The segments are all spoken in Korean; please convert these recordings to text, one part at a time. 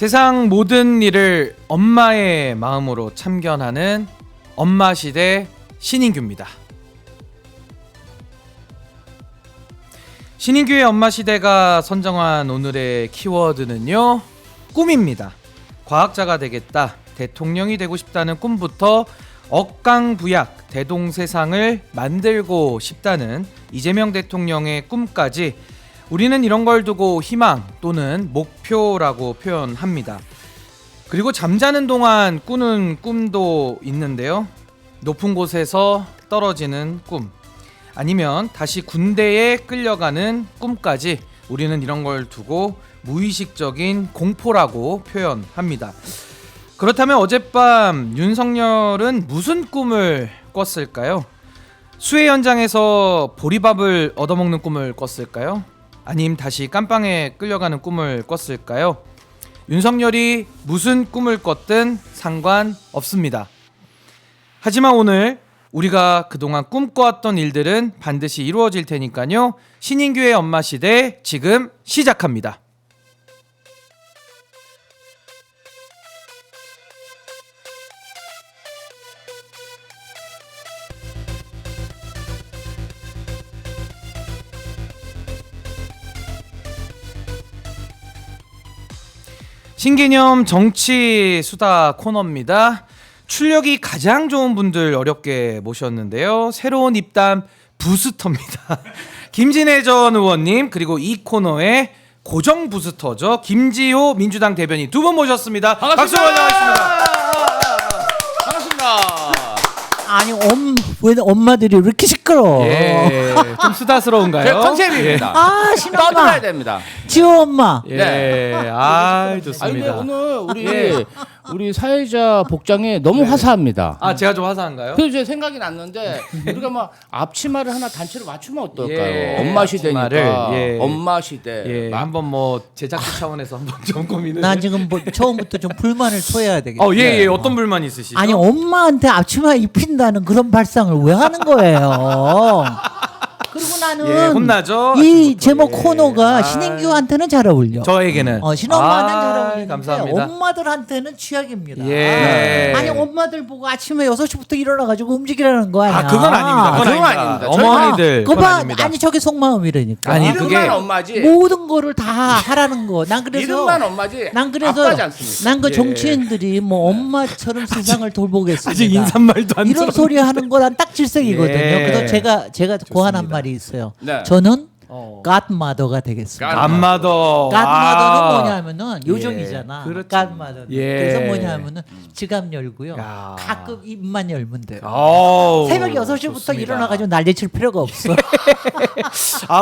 세상 모든 일을 엄마의 마음으로 참견하는 엄마시대 신인규입니다. 신인규의 엄마시대가 선정한 오늘의 키워드는요, 꿈입니다. 과학자가 되겠다, 대통령이 되고 싶다는 꿈부터 억강부약, 대동세상을 만들고 싶다는 이재명 대통령의 꿈까지 우리는 이런 걸 두고 희망 또는 목표라고 표현합니다. 그리고 잠자는 동안 꾸는 꿈도 있는데요. 높은 곳에서 떨어지는 꿈, 아니면 다시 군대에 끌려가는 꿈까지 우리는 이런 걸 두고 무의식적인 공포라고 표현합니다. 그렇다면 어젯밤 윤석열은 무슨 꿈을 꿨을까요? 수해 현장에서 보리밥을 얻어먹는 꿈을 꿨을까요? 아님 다시 깜빵에 끌려가는 꿈을 꿨을까요? 윤석열이 무슨 꿈을 꿨든 상관없습니다. 하지만 오늘 우리가 그동안 꿈꿔왔던 일들은 반드시 이루어질 테니까요. 신인규의 엄마시대 지금 시작합니다. 신개념 정치 수다 코너입니다. 출력이 가장 좋은 분들 어렵게 모셨는데요. 새로운 입담 부스터입니다. 김진애 전 의원님, 그리고 이 코너의 고정 부스터죠. 김지호 민주당 대변인 두 분 모셨습니다. 박수 환영하겠습니다. 반갑습니다. 아니 왜 엄마들이 왜 이렇게 시끄러워? 예, 좀 수다스러운가요? 제 컨셉입니다. 아 신엄마, 떠들어야 됩니다. 지호 엄마. 예, 네. 아 근데 좋습니다. 오늘 우리 사회자 복장이 너무 화사합니다. 아 제가 좀 화사한가요? 그래서 제 생각이 났는데 우리가 막 앞치마를 하나 단체로 맞추면 어떨까요? 예, 엄마 시대니까. 앞치마를, 예. 엄마 시대. 예, 한번 뭐 제작비 차원에서 한번 좀 고민을. 나 지금 뭐 처음부터 좀 불만을 토해야 되겠다. 예, 어떤 불만 있으시죠? 아니 엄마한테 앞치마 입힌다는 그런 발상을 왜 하는 거예요? 그리고 나는 예, 혼나죠? 이 아침부터. 제목 예. 코너가 아. 신인규한테는 잘 어울려. 저에게는 신엄마는 잘 어울리는데 감사합니다. 엄마들한테는 취약입니다. 예. 아니 엄마들 보고 아침에 6시부터 일어나가지고 움직이라는 거 아니야? 아 그건 아닙니다. 그건 아닙니다. 어머니들 그거 그건 봐. 아닙니다. 아니 저게 속마음이라니까. 아니, 이름만 그게 엄마지. 모든 거를 다 하라는 거. 난 그래서 이름만 엄마지. 난 그래서 아빠지 않습니다. 난 그 예. 정치인들이 뭐 엄마처럼 세상을 돌보겠습니다. 아직 인사말도 안 이런 들었. 소리 하는 거 난 딱 질색이거든요. 예. 그래서 제가 고안한 말이 있어요. 네. 저는 godmother가 되겠습니다. 간마더. godmother는 뭐냐면은 요정이잖아. 그렇죠. godmother. 예. 그래서 뭐냐면은 지갑 열고요. 야. 가끔 입만 열면 돼요. 새벽 6시부터 일어나가지고 난리칠 필요가 없어.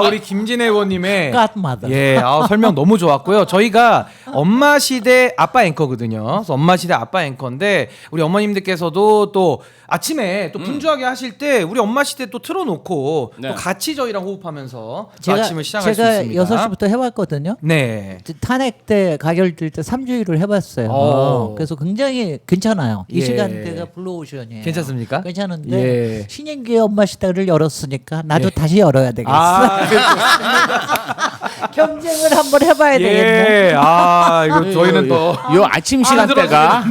우리 김진애 의원님의 godmother. 예, 설명 너무 좋았고요. 저희가 엄마 시대 아빠 앵커거든요. 그래서 엄마 시대 아빠 앵커인데 우리 어머님들께서도 또 아침에 또 분주하게 하실 때 우리 엄마 시대 또 틀어놓고 네. 또 같이 저희랑 호흡하면서 또 아침을 시작할 수 제가 있습니다. 6시부터 해봤거든요. 네. 탄핵 때 가결될 때 3주일을 해봤어요. 그래서 굉장히 괜찮아요. 이 예. 시간대가 블루오션이에요. 괜찮습니까? 괜찮은데 예. 신인규의 엄마 시대를 열었으니까 나도 다시 열어야 되겠어. 경쟁을 한번 해봐야 되겠네. 이거 저희는 또 요 아침 시간대가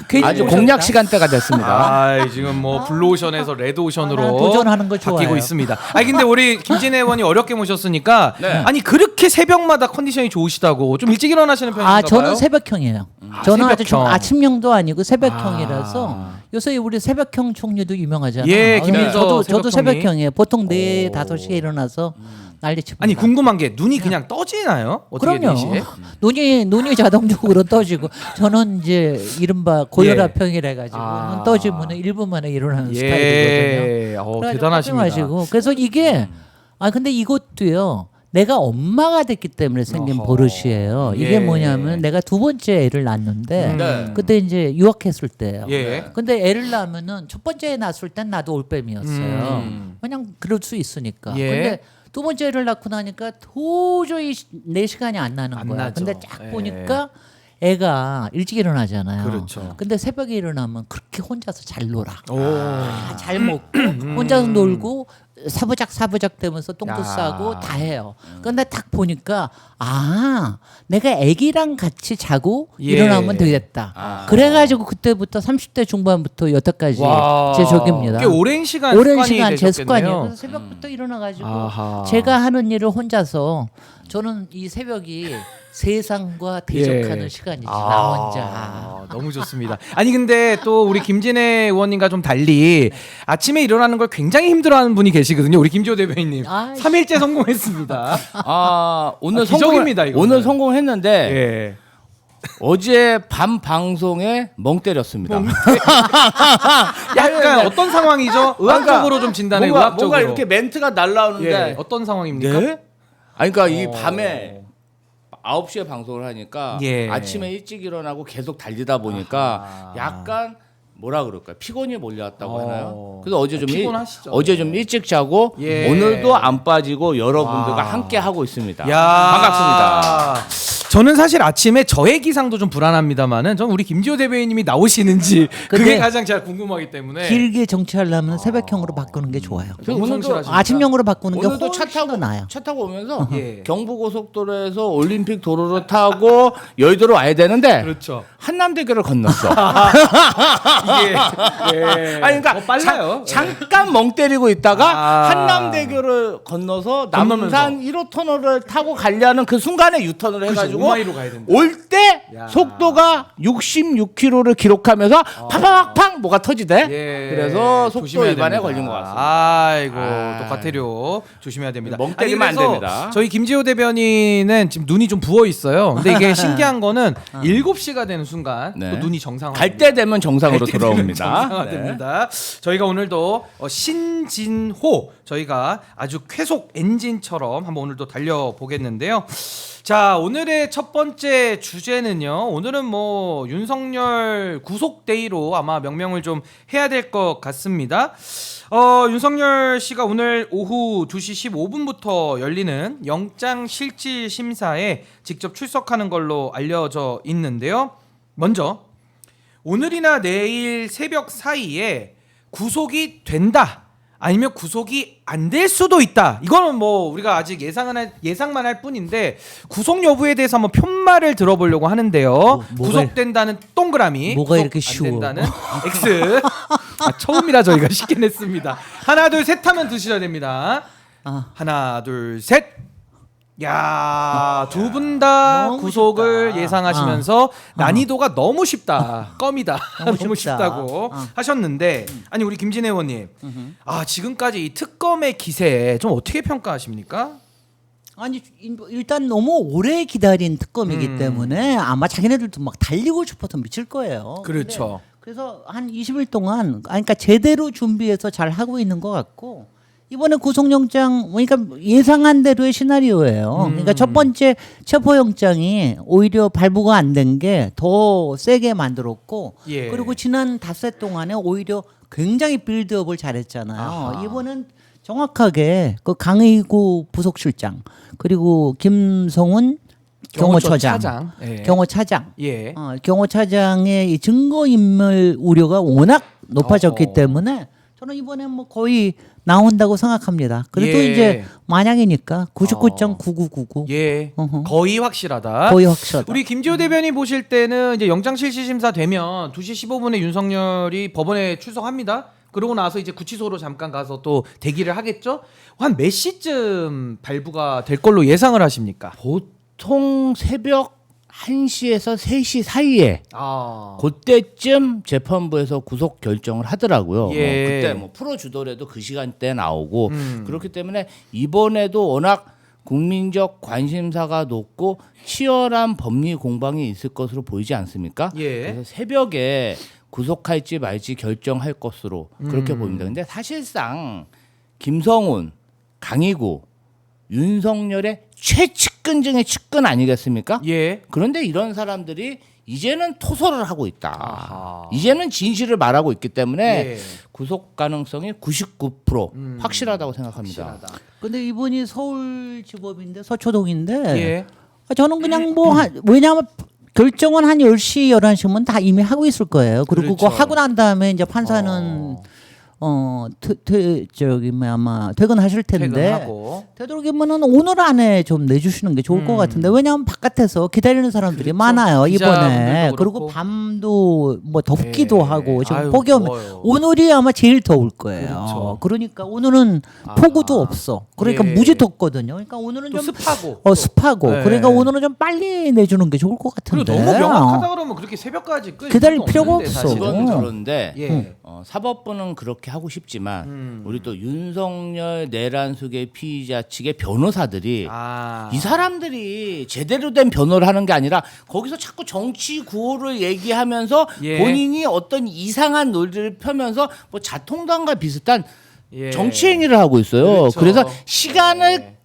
괜히 아주 오셨다. 공략 시간대가 됐습니다. 지금 뭐 블루오션에서 레드오션으로 난 도전하는 거 바뀌고 좋아요. 있습니다. 근데 우리 김진애 의원이 어렵게 모셨으니까 네. 아니 그렇게 새벽마다 컨디션이 좋으시다고 좀 일찍 일어나시는 편인가요? 저는 새벽형이에요. 저는 아주 좀 새벽형. 아침형도 아니고 새벽형이라서 요새 우리 새벽형 총리도 유명하잖아요. 예, 김민서 저도 새벽형이. 새벽형이에요. 보통 4, 5시에 일어나서 난리칩니다. 아니 궁금한 게 눈이 그냥 떠지나요? 어떻게 그럼요. 되시에? 눈이 자동적으로 떠지고 저는 이제 이른바 고혈압형이라 해가지고 아. 눈 떠지면 1분 만에 일어나는 스타일이거든요. 그래가지고 대단하십니다. 마시고. 그래서 이게 근데 이것도요. 내가 엄마가 됐기 때문에 생긴 어허. 버릇이에요. 이게 예. 뭐냐면 내가 두 번째 애를 낳았는데 네. 그때 이제 유학했을 때예요. 예. 근데 애를 낳으면은 첫 번째 애 낳았을 땐 나도 올빼미였어요. 음. 그냥 그럴 수 있으니까. 예. 근데 두 번째 애를 낳고 나니까 도저히 내 시간이 안 나는 안 거야. 나죠. 근데 딱 예. 보니까 애가 일찍 일어나잖아요. 그렇죠. 근데 새벽에 일어나면 그렇게 혼자서 잘 놀아. 오. 잘 먹고 혼자서 놀고 사부작 되면서 똥도 아. 싸고 다 해요. 그런데 딱 보니까 내가 애기랑 같이 자고 예. 일어나면 되겠다. 그래가지고 그때부터 30대 중반부터 여태까지 와. 제 적입니다. 꽤 오랜 시간 오랜 습관이 시간 제 되셨겠네요. 습관이에요. 그래서 새벽부터 일어나가지고 아하. 제가 하는 일을 혼자서 저는 이 새벽이 세상과 대적하는 예. 시간이지 나 혼자. 너무 좋습니다. 아니 근데 또 우리 김진애 의원님과 좀 달리 아침에 일어나는 걸 굉장히 힘들어하는 분이 계시거든요. 우리 김지호 대변인님. 아이. 3일째 성공했습니다. 오늘 기적입니다, 이거는. 오늘 성공했는데 예. 어제 밤 방송에 멍 때렸습니다. 약간 어떤 상황이죠? 의학적으로 좀 진단해. 뭔가 의학적으로. 이렇게 멘트가 날라오는데 예. 어떤 상황입니까? 네? 아니 그러니까 이 밤에 9시에 방송을 하니까 예. 아침에 일찍 일어나고 계속 달리다 보니까 약간 뭐라 그럴까요? 피곤이 몰려왔다고 하나요? 그래서 피곤하시죠. 어제 좀 일찍 자고 예. 오늘도 안 빠지고 여러분들과 와. 함께 하고 있습니다. 야. 반갑습니다. 저는 사실 아침에 저의 기상도 좀 불안합니다만은 저는 우리 김지호 대변인님이 나오시는지 그게 근데 가장 제가 궁금하기 때문에 길게 정치하려면 새벽형으로 바꾸는 게 좋아요. 너무 성실하십니다. 아침형으로 바꾸는 게 오늘도 훨씬 더 나아요. 차 타고 오면서 예. 경부고속도로에서 올림픽 도로를 타고 여의도로 와야 되는데 그렇죠. 한남대교를 건넜어. 이게 예. 아니 그러니까 빨라요. 잠깐 멍 때리고 있다가 아. 한남대교를 건너서 건너면서. 남산 1호 터널을 타고 가려는 그 순간에 유턴을 해가지고 오마이로 가야 된다. 올 때 야. 속도가 66km를 기록하면서 팡팡팡 뭐가 터지대. 예. 그래서 속도 조심해야 위반에 됩니다. 걸린 것 같습니다. 아이고 아. 또 과태료 조심해야 됩니다. 멍 때리면 안 그래서 됩니다. 저희 김지호 대변인은 지금 눈이 좀 부어 있어요. 근데 이게 신기한 거는 7시가 되는 순간 네. 또 눈이 정상화. 갈 때 되면 정상으로 돌아옵니다. 네. 정상화됩니다. 저희가 오늘도 신진호 저희가 아주 쾌속 엔진처럼 한번 오늘도 달려보겠는데요. 자, 오늘의 첫 번째 주제는요. 오늘은 뭐 윤석열 구속데이로 아마 명명을 좀 해야 될 것 같습니다. 윤석열 씨가 오늘 오후 2시 15분부터 열리는 영장실질심사에 직접 출석하는 걸로 알려져 있는데요. 먼저 오늘이나 내일 새벽 사이에 구속이 된다. 아니면 구속이 안 될 수도 있다. 이거는 뭐 우리가 아직 예상만 할 뿐인데 구속 여부에 대해서 한번 편말을 들어보려고 하는데요. 뭐가 구속된다는 동그라미, 뭐가 구속 이렇게 쉬워? 안 된다는 X. 처음이라 저희가 쉽게 냈습니다. 하나 둘 셋 하면 드셔야 됩니다. 하나 둘 셋. 야, 두 분 다 너무 구속을 쉽다. 예상하시면서 난이도가 너무 쉽다. 껌이다. 너무 너무 쉽다. 쉽다고 하셨는데 아니 우리 김진애 의원님. 지금까지 이 특검의 기세 좀 어떻게 평가하십니까? 아니 일단 너무 오래 기다린 특검이기 때문에 아마 자기네들도 막 달리고 싶어서 미칠 거예요. 그렇죠. 근데 그래서 한 20일 동안 그러니까 제대로 준비해서 잘 하고 있는 것 같고 이번에 구속영장 그러니까 예상한 대로의 시나리오예요. 그러니까 첫 번째 체포영장이 오히려 발부가 안 된 게 더 세게 만들었고 예. 그리고 지난 닷새 동안에 오히려 굉장히 빌드업을 잘했잖아요. 아하. 이번엔 정확하게 그 강의구 부속실장 그리고 김성훈 경호처장, 예. 경호차장, 예. 경호차장의 이 증거인멸 우려가 워낙 높아졌기 어허. 때문에 저는 이번에 뭐 거의 나온다고 생각합니다. 그래도 예. 이제 만약이니까 99.9999 예. 어허. 거의 확실하다. 거의 확실하다. 우리 김지호 대변인 보실 때는 이제 영장실질심사 되면 2시 15분에 윤석열이 법원에 출석합니다. 그러고 나서 이제 구치소로 잠깐 가서 또 대기를 하겠죠. 한 몇 시쯤 발부가 될 걸로 예상을 하십니까? 보통 새벽 1시에서 3시 사이에 아. 그때쯤 재판부에서 구속 결정을 하더라고요. 예. 그때 뭐 풀어주더라도 그 시간대 나오고 그렇기 때문에 이번에도 워낙 국민적 관심사가 높고 치열한 법리 공방이 있을 것으로 보이지 않습니까? 예. 그래서 새벽에 구속할지 말지 결정할 것으로 그렇게 보입니다. 근데 사실상 김성훈, 강희구, 윤석열의 최측근 중의 측근 아니겠습니까? 예. 그런데 이런 사람들이 이제는 토설을 하고 있다. 아하. 이제는 진실을 말하고 있기 때문에 예. 구속 가능성이 99% 확실하다고 생각합니다. 확실하다. 근데 이분이 서울지법인데 서초동인데 예. 저는 그냥 뭐 왜냐하면 결정은 한 10시 11시면 다 이미 하고 있을 거예요. 그리고 그렇죠. 그거 하고 난 다음에 이제 판사는 저기 아마 퇴근하실 텐데 퇴근하고. 되도록이면은 오늘 안에 좀 내주시는 게 좋을 것 같은데 왜냐하면 바깥에서 기다리는 사람들이 그렇죠. 많아요 이번에. 기자분들도 그리고 그렇고. 밤도 뭐 덥기도 네. 하고 지금 아유, 폭염 더워요. 오늘이 아마 제일 더울 거예요. 그렇죠. 그러니까 오늘은 폭우도 없어. 그러니까 예. 무지 덥거든요. 그러니까 오늘은 또 좀 습하고. 습하고 네. 그러니까 오늘은 좀 빨리 내주는 게 좋을 것 그리고 같은데. 너무 명확하다 그러면 그렇게 새벽까지 끌 기다릴 이유도 필요가 없는데, 없어. 사실은. 그건 그런데 예. 사법부는 그렇게 하고 싶지만 우리 또 윤석열 내란 수계 피의자 측의 변호사들이 아. 이 사람들이 제대로 된 변호를 하는 게 아니라 거기서 자꾸 정치 구호를 얘기하면서 예. 본인이 어떤 이상한 논리를 펴면서 뭐 자통당과 비슷한 예. 정치 행위를 하고 있어요. 그렇죠. 그래서 시간을 예.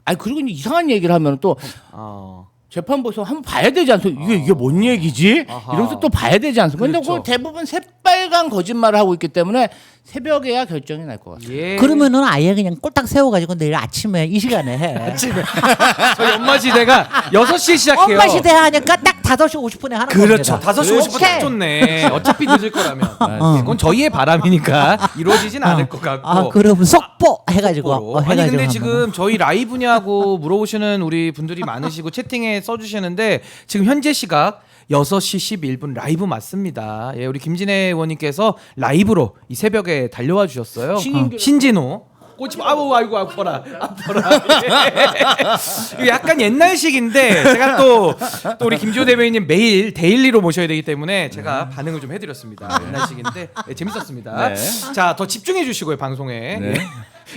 아니 그리고 이제 이상한 얘기를 하면 또 어. 재판부에서 한번 봐야 되지 않습니까? 이게 뭔 얘기지? 아하. 이러면서 또 봐야 되지 않습니까? 근데 그렇죠. 그걸 대부분 새빨간 거짓말을 하고 있기 때문에 새벽에야 결정이 날 것 같아요. 예. 그러면은 아예 그냥 꼴딱 세워가지고 내일 아침에 이 시간에 해. 저희 엄마 시대가 6시에 시작해요. 엄마 시대 하니까 딱 5시 50분에 하는 그렇죠. 겁니다. 5시 50분 딱 오케이. 좋네. 어차피 늦을 거라면. 그건 저희의 바람이니까 이루어지진 않을 것 같고. 아, 그럼 속보 해가지고. 속보로. 아니 해가지고 근데 한번. 지금 저희 라이브냐고 물어보시는 우리 분들이 많으시고 채팅에 써주시는데 지금 현재 시각 6시 11분 라이브 맞습니다. 예, 우리 김진애 의원님께서 라이브로 이 새벽에 달려와 주셨어요. 신진호. 꼬치 아이고 아파라. 이거 약간 옛날식인데 제가 또 우리 김지호 대변인님 매일 데일리로 모셔야 되기 때문에 제가 반응을 좀 해드렸습니다. 옛날식인데 네, 재밌었습니다. 네. 자, 더 집중해 주시고요 방송에. 네.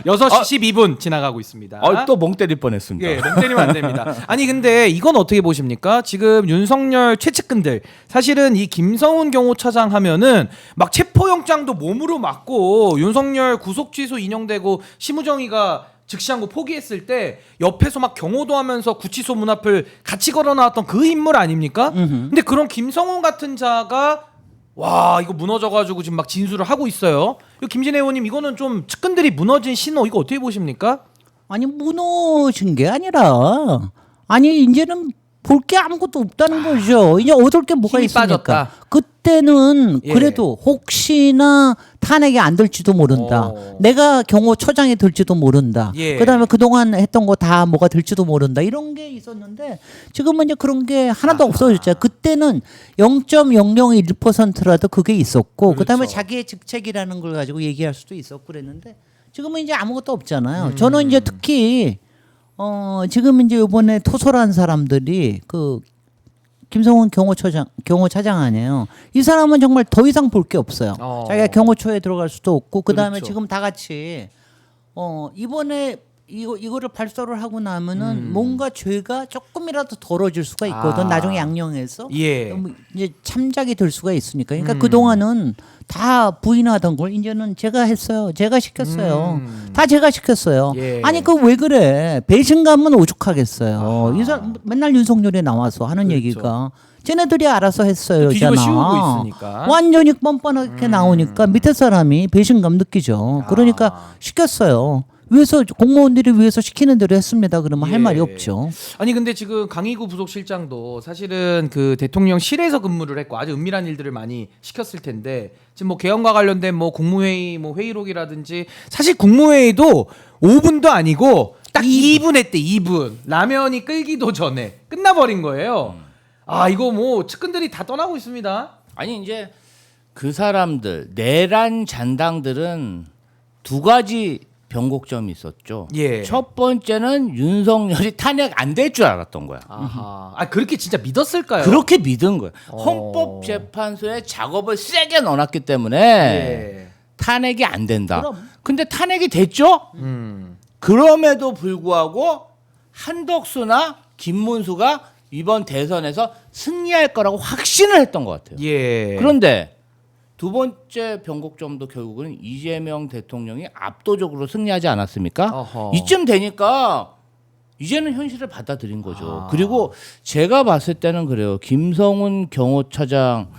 6시 12분 지나가고 있습니다. 또 멍 때릴 뻔했습니다. 예, 롱 때리면 안 됩니다. 아니 근데 이건 어떻게 보십니까? 지금 윤석열 최측근들 사실은 이 김성훈 경호차장 하면은 막 체포영장도 몸으로 맞고 윤석열 구속 취소 인용되고 심우정이가 즉시항고 포기했을 때 옆에서 막 경호도 하면서 구치소 문 앞을 같이 걸어 나왔던 그 인물 아닙니까? 근데 그런 김성훈 같은 자가 와 이거 무너져가지고 지금 막 진술을 하고 있어요. 이거 김진애 의원님 이거는 좀 측근들이 무너진 신호 이거 어떻게 보십니까? 아니 무너진 게 아니라 아니 이제는 볼 게 아무것도 없다는 거죠. 이제 얻을 게 뭐가 힘이 있습니까? 빠졌다. 그때는 예. 그래도 혹시나 탄핵이 안 될지도 모른다. 내가 경호처장이 될지도 모른다. 예. 그다음에 그동안 했던 거 다 뭐가 될지도 모른다. 이런 게 있었는데 지금은 이제 그런 게 하나도 없어졌죠. 그때는 0.001%라도 그게 있었고 그렇죠. 그다음에 자기의 직책이라는 걸 가지고 얘기할 수도 있었고 그랬는데 지금은 이제 아무것도 없잖아요. 저는 이제 특히 지금 이제 이번에 토설한 사람들이 그 김성훈 경호차장 아니에요. 이 사람은 정말 더 이상 볼 게 없어요. 자기가 경호처에 들어갈 수도 없고 그다음에 그렇죠. 지금 다 같이 이번에 이거를 발설을 하고 나면은 뭔가 죄가 조금이라도 덜어질 수가 있거든. 아. 나중에 양형해서 예. 이제 참작이 될 수가 있으니까. 그러니까 그 동안은 다 부인하던 걸 이제는 제가 했어요. 제가 시켰어요. 다 제가 시켰어요. 예. 아니 그 왜 그래? 배신감은 오죽하겠어요. 이 사람 맨날 윤석열이 나와서 하는 얘기가. 쟤네들이 알아서 했어요. 뒤집어 잖아. 씌우고 있으니까. 완전히 뻔뻔하게 나오니까 밑에 사람이 배신감 느끼죠. 그러니까 시켰어요. 위에서 공무원들이 위에서 시키는 대로 했습니다. 그러면 예. 할 말이 없죠. 아니 근데 지금 강희구 부속실장도 사실은 그 대통령실에서 근무를 했고 아주 은밀한 일들을 많이 시켰을 텐데 지금 뭐 개헌과 관련된 뭐 국무회의 뭐 회의록이라든지 사실 국무회의도 5분도 아니고 딱 2분 했대 2분 라면이 끓기도 전에 끝나버린 거예요. 아 이거 뭐 측근들이 다 떠나고 있습니다. 아니 이제 그 사람들 내란 잔당들은 두 가지 변곡점이 있었죠. 예. 첫 번째는 윤석열이 탄핵 안 될 줄 알았던 거야. 아하. 아 그렇게 진짜 믿었을까요? 그렇게 믿은 거야. 헌법재판소에 작업을 세게 넣어놨기 때문에 예. 탄핵이 안 된다. 그럼. 근데 탄핵이 됐죠? 그럼에도 불구하고 한덕수나 김문수가 이번 대선에서 승리할 거라고 확신을 했던 것 같아요. 예. 그런데 두 번째 변곡점도 결국은 이재명 대통령이 압도적으로 승리하지 않았습니까? 어허. 이쯤 되니까 이제는 현실을 받아들인 거죠. 아. 그리고 제가 봤을 때는 그래요. 김성훈 경호차장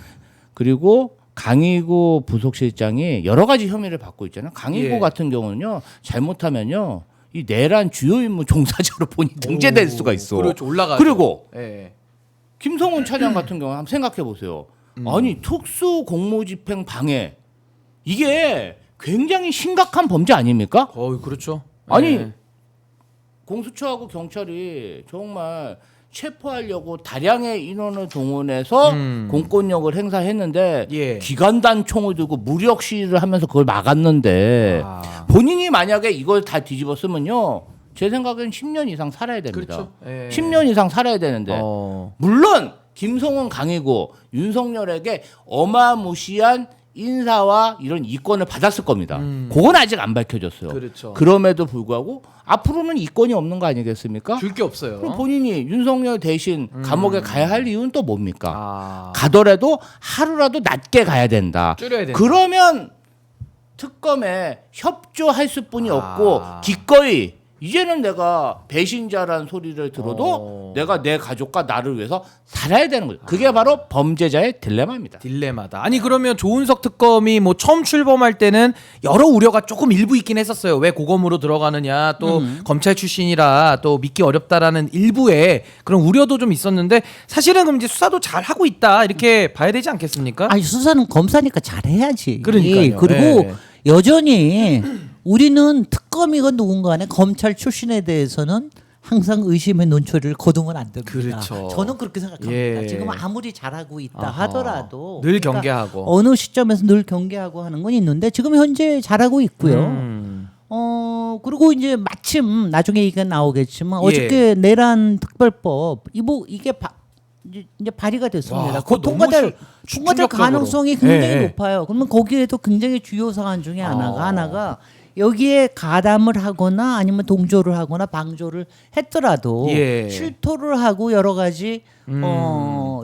그리고 강희구 부속실장이 여러 가지 혐의를 받고 있잖아요. 강희구 예. 같은 경우는요. 잘못하면요. 이 내란 주요 임무 종사자로 본인이 등재될 오, 수가 있어. 그렇죠. 올라가죠. 그리고 예. 김성훈 차장 같은 경우 한번 생각해 보세요. 아니 특수 공무집행 방해 이게 굉장히 심각한 범죄 아닙니까? 그렇죠. 아니 네. 공수처하고 경찰이 정말 체포하려고 다량의 인원을 동원해서 공권력을 행사했는데 예. 기관단 총을 들고 무력 시위를 하면서 그걸 막았는데 본인이 만약에 이걸 다 뒤집었으면요 제 생각엔 10년 이상 살아야 됩니다. 그렇죠. 예. 10년 이상 살아야 되는데 물론 김성훈 강이고 윤석열에게 어마무시한 인사와 이런 이권을 받았을 겁니다. 그건 아직 안 밝혀졌어요. 그렇죠. 그럼에도 불구하고 앞으로는 이권이 없는 거 아니겠습니까? 줄 게 없어요. 그럼 본인이 윤석열 대신 감옥에 가야 할 이유는 또 뭡니까? 아, 가더라도 하루라도 낮게 가야 된다. 줄여야 된다. 그러면 특검에 협조할 수뿐이 없고 기꺼이 이제는 내가 배신자란 소리를 들어도 내가 내 가족과 나를 위해서 살아야 되는 거죠. 그게 바로 범죄자의 딜레마입니다. 딜레마다. 아니 그러면 조은석 특검이 뭐 처음 출범할 때는 여러 우려가 조금 일부 있긴 했었어요. 왜 고검으로 들어가느냐, 또 검찰 출신이라 또 믿기 어렵다라는 일부의 그런 우려도 좀 있었는데 사실은 그럼 이제 수사도 잘 하고 있다 이렇게 봐야 되지 않겠습니까? 아니 수사는 검사니까 잘해야지. 그러니까요. 그리고 네. 여전히 우리는 특검이건 누군가는 검찰 출신에 대해서는 항상 의심의 눈초리를 거두면 안 됩니다. 그렇죠. 저는 그렇게 생각합니다. 예. 지금 아무리 잘하고 있다 아하. 하더라도 늘 그러니까 경계하고. 어느 시점에서 늘 경계하고 하는 건 있는데 지금 현재 잘하고 있고요. 그리고 이제 마침 나중에 얘기가 나오겠지만 예. 어저께 내란 특별법 이게 이제 발의가 됐습니다. 와, 곧 그거 너무 통과될 충격적으로. 가능성이 굉장히 예, 예. 높아요. 그러면 거기에도 굉장히 주요 사안 중에 하나가 여기에 가담을 하거나 아니면 동조를 하거나 방조를 했더라도 예. 실토를 하고 여러 가지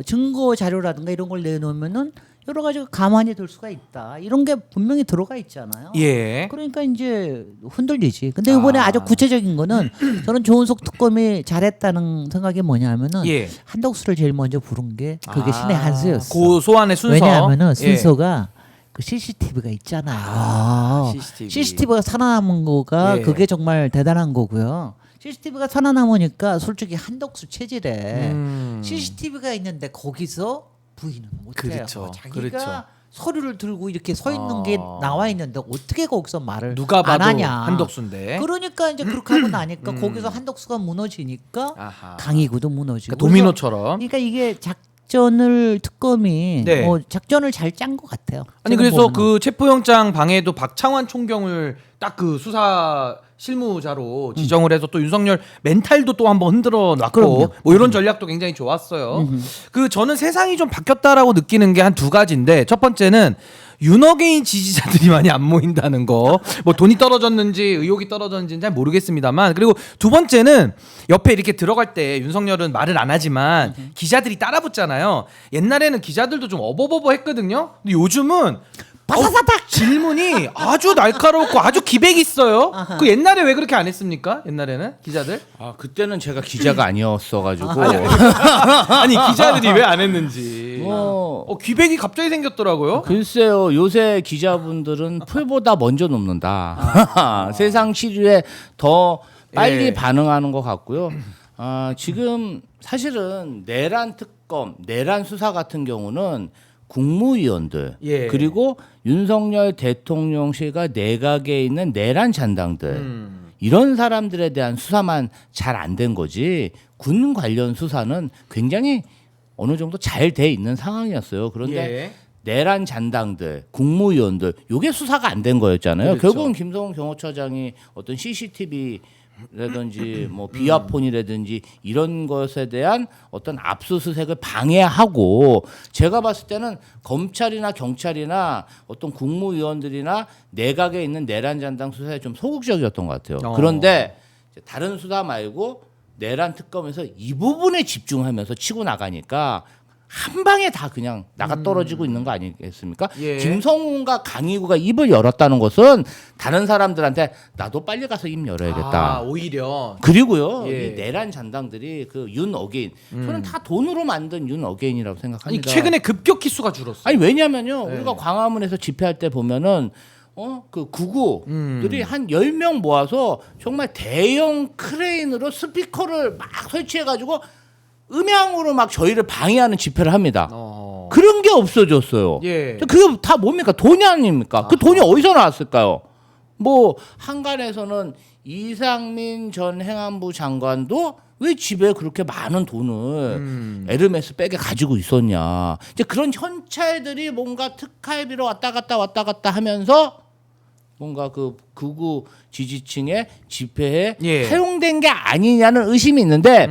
증거 자료라든가 이런 걸 내놓으면은 여러 가지가 가만히 둘 수가 있다. 이런 게 분명히 들어가 있잖아요. 예. 그러니까 이제 흔들리지. 근데 이번에 아주 구체적인 거는 저는 조은석 특검이 잘했다는 생각이 뭐냐면은 예. 한덕수를 제일 먼저 부른 게 그게 신의 한 수였어. 그 소환의 순서. 왜냐하면은 예. 순서가 그 CCTV가 있잖아요. CCTV가 살아남은 거가 예. 그게 정말 대단한 거고요. CCTV가 살아남으니까 솔직히 한덕수 체질에 CCTV가 있는데 거기서 부인은 못해요. 그렇죠. 자기가 그렇죠. 서류를 들고 이렇게 서 있는 게 나와 있는데 어떻게 거기서 말을 누가 안 봐도 하냐. 한덕수인데. 그러니까 이제 그렇게 하고 나니까 거기서 한덕수가 무너지니까 아하. 강희구도 무너지고. 그러니까 도미노처럼. 그러니까 이게 작전을 특검이 네. 작전을 잘 짠 것 같아요. 아니 제가 그래서 보는 그 체포영장 방해도 박창환 총경을 딱 그 수사 실무자로 지정을 해서 또 윤석열 멘탈도 또 한번 흔들어 놨고 그럼요. 뭐 이런 전략도 굉장히 좋았어요. 그 저는 세상이 좀 바뀌었다라고 느끼는 게 한 두 가지인데 첫 번째는 윤어게인 지지자들이 많이 안 모인다는 거. 뭐 돈이 떨어졌는지 의욕이 떨어졌는지는 잘 모르겠습니다만 그리고 두 번째는 옆에 이렇게 들어갈 때 윤석열은 말을 안 하지만 기자들이 따라붙잖아요. 옛날에는 기자들도 좀 어버버버 했거든요. 근데 요즘은 바사사닥 질문이 아주 날카롭고 아주 기백이 있어요. 그 옛날에 왜 그렇게 안 했습니까? 옛날에는 기자들? 아 그때는 제가 기자가 아니었어가지고 아니 기자들이 왜 안 했는지. 뭐 기백이 갑자기 생겼더라고요. 글쎄요 요새 기자분들은 풀보다 먼저 눕는다. 세상 시류에 더 빨리 예. 반응하는 것 같고요. 지금 사실은 내란 특검, 내란 수사 같은 경우는 국무위원들 예. 그리고 윤석열 대통령실과 내각에 있는 내란 잔당들 이런 사람들에 대한 수사만 잘 안 된 거지 군 관련 수사는 굉장히 어느 정도 잘 돼 있는 상황이었어요. 그런데 예. 내란 잔당들, 국무위원들 요게 수사가 안 된 거였잖아요. 그렇죠. 결국은 김성훈 경호처장이 어떤 CCTV라든지 뭐 비아폰이라든지 이런 것에 대한 어떤 압수수색을 방해하고 제가 봤을 때는 검찰이나 경찰이나 어떤 국무위원들이나 내각에 있는 내란 잔당 수사에 좀 소극적이었던 것 같아요. 그런데 다른 수사 말고 내란 특검에서 이 부분에 집중하면서 치고 나가니까 한 방에 다 그냥 나가 떨어지고 있는 거 아니겠습니까? 예. 김성훈과 강희구가 입을 열었다는 것은 다른 사람들한테 나도 빨리 가서 입 열어야겠다. 오히려. 그리고요, 예. 이 내란 잔당들이 그 윤어게인, 저는 다 돈으로 만든 윤어게인이라고 아니, 생각합니다. 최근에 급격히 수가 줄었어. 아니 왜냐면요, 예. 우리가 광화문에서 집회할 때 보면은 그 구구들이 한 10명 모아서 정말 대형 크레인으로 스피커를 막 설치해가지고 음향으로 막 저희를 방해하는 집회를 합니다. 그런 게 없어졌어요. 예. 그게 다 뭡니까? 돈이 아닙니까? 그 돈이 어디서 나왔을까요? 뭐 한간에서는 이상민 전 행안부 장관도 왜 집에 그렇게 많은 돈을 에르메스 백에 가지고 있었냐. 이제 그런 현찰들이 뭔가 특활비로 왔다 갔다 하면서 뭔가 그 극우 지지층의 집회에 예. 사용된 게 아니냐는 의심이 있는데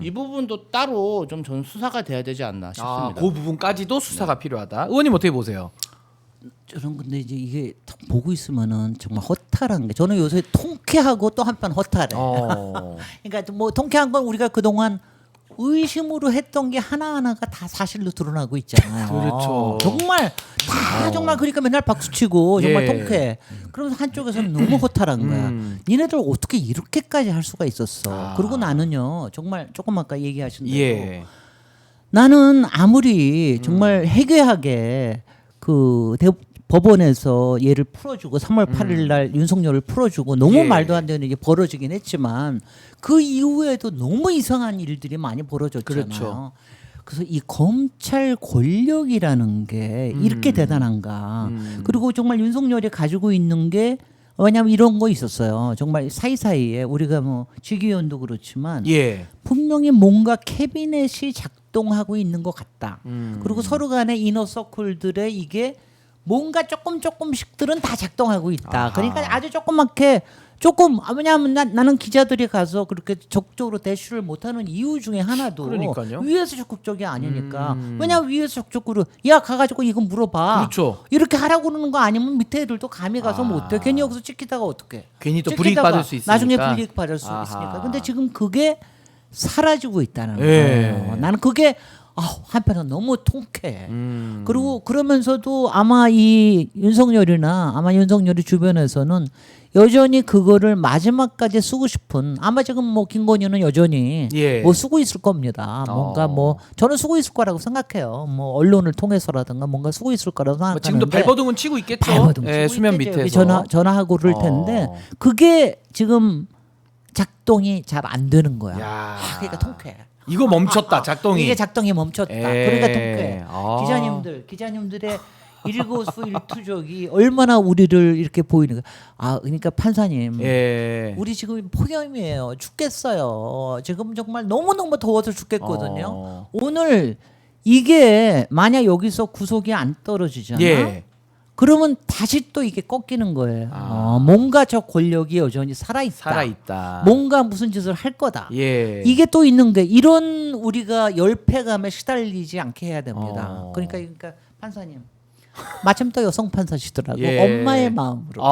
이 부분도 따로 좀 전 수사가 돼야 되지 않나 싶습니다. 그 부분까지도 수사가 필요하다. 의원님 어떻게 보세요? 저는 근데 이제 이게 딱 보고 있으면은 정말 허탈한 게 저는 요새 통쾌하고 또 한편 허탈해. 그러니까 뭐 통쾌한 건 우리가 그동안 의심으로 했던 게 하나하나가 다 사실로 드러나고 있잖아요. 그렇죠. 정말 다 정말 그러니까 맨날 박수치고 정말 예. 통쾌해. 그러면서 한쪽에서는 너무 허탈한 거야. 니네들 어떻게 이렇게까지 할 수가 있었어. 그리고 나는요. 정말 조금 아까 얘기하신 대로 예. 나는 아무리 정말 해괴하게 그 법원에서 얘를 풀어주고 3월 8일 날 윤석열을 풀어주고 너무 예. 말도 안 되는 일이 벌어지긴 했지만 그 이후에도 너무 이상한 일들이 많이 벌어졌잖아요. 그렇죠. 그래서 이 검찰 권력이라는 게 이렇게 대단한가. 그리고 정말 윤석열이 가지고 있는 게 왜냐하면 이런 거 있었어요. 정말 사이사이에 우리가 뭐 직위원도 그렇지만 예. 분명히 뭔가 캐비넷이 작동하고 있는 것 같다. 그리고 서로 간의 이너서클들의 이게 뭔가 조금씩들은 다 작동하고 있다. 아하. 그러니까 아주 조그맣게 조금 왜냐하면 나는 기자들이 가서 그렇게 적극적으로 대쉬를 못하는 이유 중에 하나도 그러니까요. 위에서 적극적이 아니니까. 왜냐하면 위에서 적극적으로 야 가가지고 이거 물어봐. 그렇죠. 이렇게 하라고 그러는 거 아니면 밑에 애들도 감히 가서 못해. 괜히 여기서 찍히다가 어떡해. 괜히 또 찍히다가 불이익 받을 수 있으니까. 나중에 불이익 받을 수 아하. 있으니까. 근데 지금 그게 사라지고 있다는 예. 거예요. 나는 그게 한편은 너무 통쾌해. 그리고 그러면서도 아마 이 윤석열이나 아마 윤석열이 주변에서는 여전히 그거를 마지막까지 쓰고 싶은 아마 지금 뭐 김건희는 여전히 예. 뭐 쓰고 있을 겁니다. 뭔가 뭐 저는 쓰고 있을 거라고 생각해요. 뭐 언론을 통해서라든가 뭔가 쓰고 있을 거라고 생각하는데 지금도 발버둥은 치고 있겠죠. 발버둥 예, 치고 수면 있겠죠. 밑에서. 전화하고 그럴 텐데 그게 지금 작동이 잘 안 되는 거야. 야. 그러니까 통쾌해. 이거 멈췄다. 작동이. 이게 작동이 멈췄다. 예. 그러니까 통쾌해. 기자님들의 일거수일투족이 얼마나 우리를 이렇게 보이는 거야. 그러니까 판사님. 예. 우리 지금 폭염이에요. 죽겠어요. 지금 정말 너무너무 더워서 죽겠거든요. 오늘 이게 만약 여기서 구속이 안 떨어지잖아. 예. 그러면 다시 또 이게 꺾이는 거예요. 뭔가 저 권력이 여전히 살아있다. 살아있다. 뭔가 무슨 짓을 할 거다. 예. 이게 또 있는 게 이런 우리가 열패감에 시달리지 않게 해야 됩니다. 그러니까 판사님 마침 또 여성 판사시더라고. 예. 엄마의 마음으로.